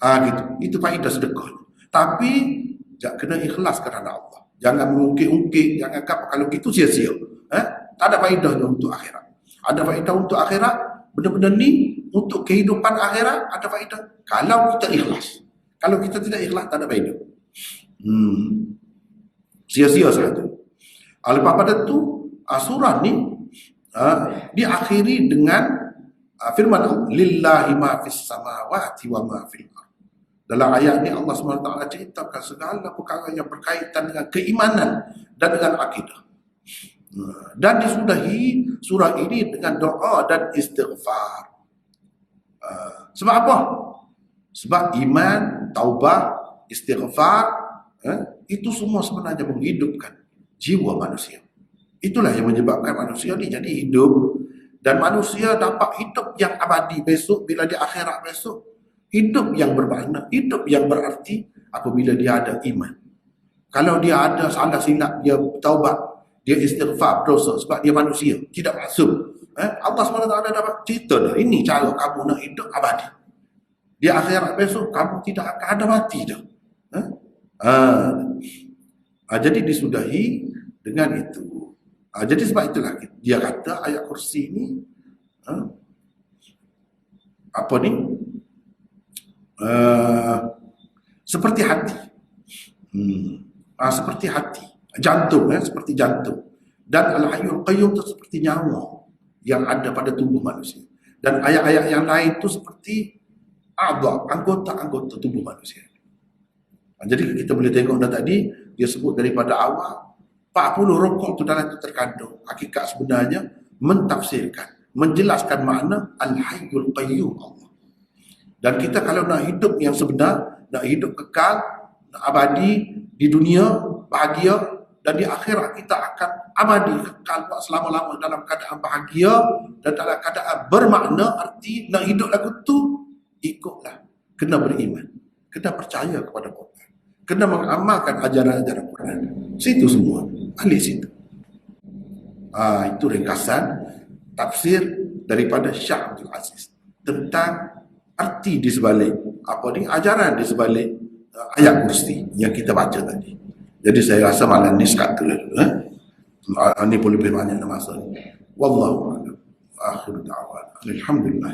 Gitu. Itu faedah sedekah. Tapi kena ikhlas kerana Allah. Jangan mengungkit-ungkit, jangan apa, kalau gitu sia-sia. Tak ada faedahnya untuk akhirat. Ada faedah untuk akhirat, benda-benda ni untuk kehidupan akhirat ada faedah. Kalau kita ikhlas. Kalau kita tidak ikhlas, tak ada faedah. Sia-sia sahaja. Lepas pada tu, surah ni diakhiri dengan firman Allah, lillahi ma fis samawati wa ma fil ardh. Dalam ayat ni Allah SWT ceritakan segala perkara yang berkaitan dengan keimanan dan dengan akidah. Dan disudahi surah ini dengan doa dan istighfar. Sebab apa? Sebab iman, taubah, istighfar, itu semua sebenarnya menghidupkan jiwa manusia. Itulah yang menyebabkan manusia ni jadi hidup. Dan manusia dapat hidup yang abadi besok, bila di akhirat besok. Hidup yang bermakna, hidup yang berarti apabila dia ada iman. Kalau dia ada salah silap, dia taubat, dia istighfar, dosa sebab dia manusia, tidak maksum. Allah SWT dapat cerita dah, ini cara kamu nak hidup abadi. Di akhirat besok, kamu tidak akan ada mati dah. Jadi disudahi dengan itu. Jadi sebab itulah dia kata ayat kursi ni apa ni seperti hati, seperti hati, jantung, seperti jantung. Dan Al-Hayyul Qayyum itu seperti nyawa yang ada pada tubuh manusia. Dan ayat-ayat yang lain itu seperti anggota-anggota tubuh manusia. Jadi kita boleh tengok dah tadi dia sebut daripada awal 40 rukuk tu dalam itu terkandung. Hakikat sebenarnya mentafsirkan, menjelaskan makna Al-Hayyul Qayyum Allah. Dan kita kalau nak hidup yang sebenar, nak hidup kekal, nak abadi di dunia, bahagia, dan di akhirat kita akan abadi kekal buat selama-lama dalam keadaan bahagia dan dalam keadaan bermakna. Arti nak hidup lagu tu, ikutlah. Kena beriman, kena percaya kepada Quran, kena mengamalkan ajaran-ajaran Quran. Situ semua, balik situ. Itu ringkasan tafsir daripada Syekh Abdul Aziz tentang arti di sebalik apa ni, ajaran di sebalik ayat kursi yang kita baca tadi. Jadi saya rasa malam ni sekat dulu. Ini boleh lebih banyak masa ni. Wallahu a'lam. Akhir da'wan. Alhamdulillah.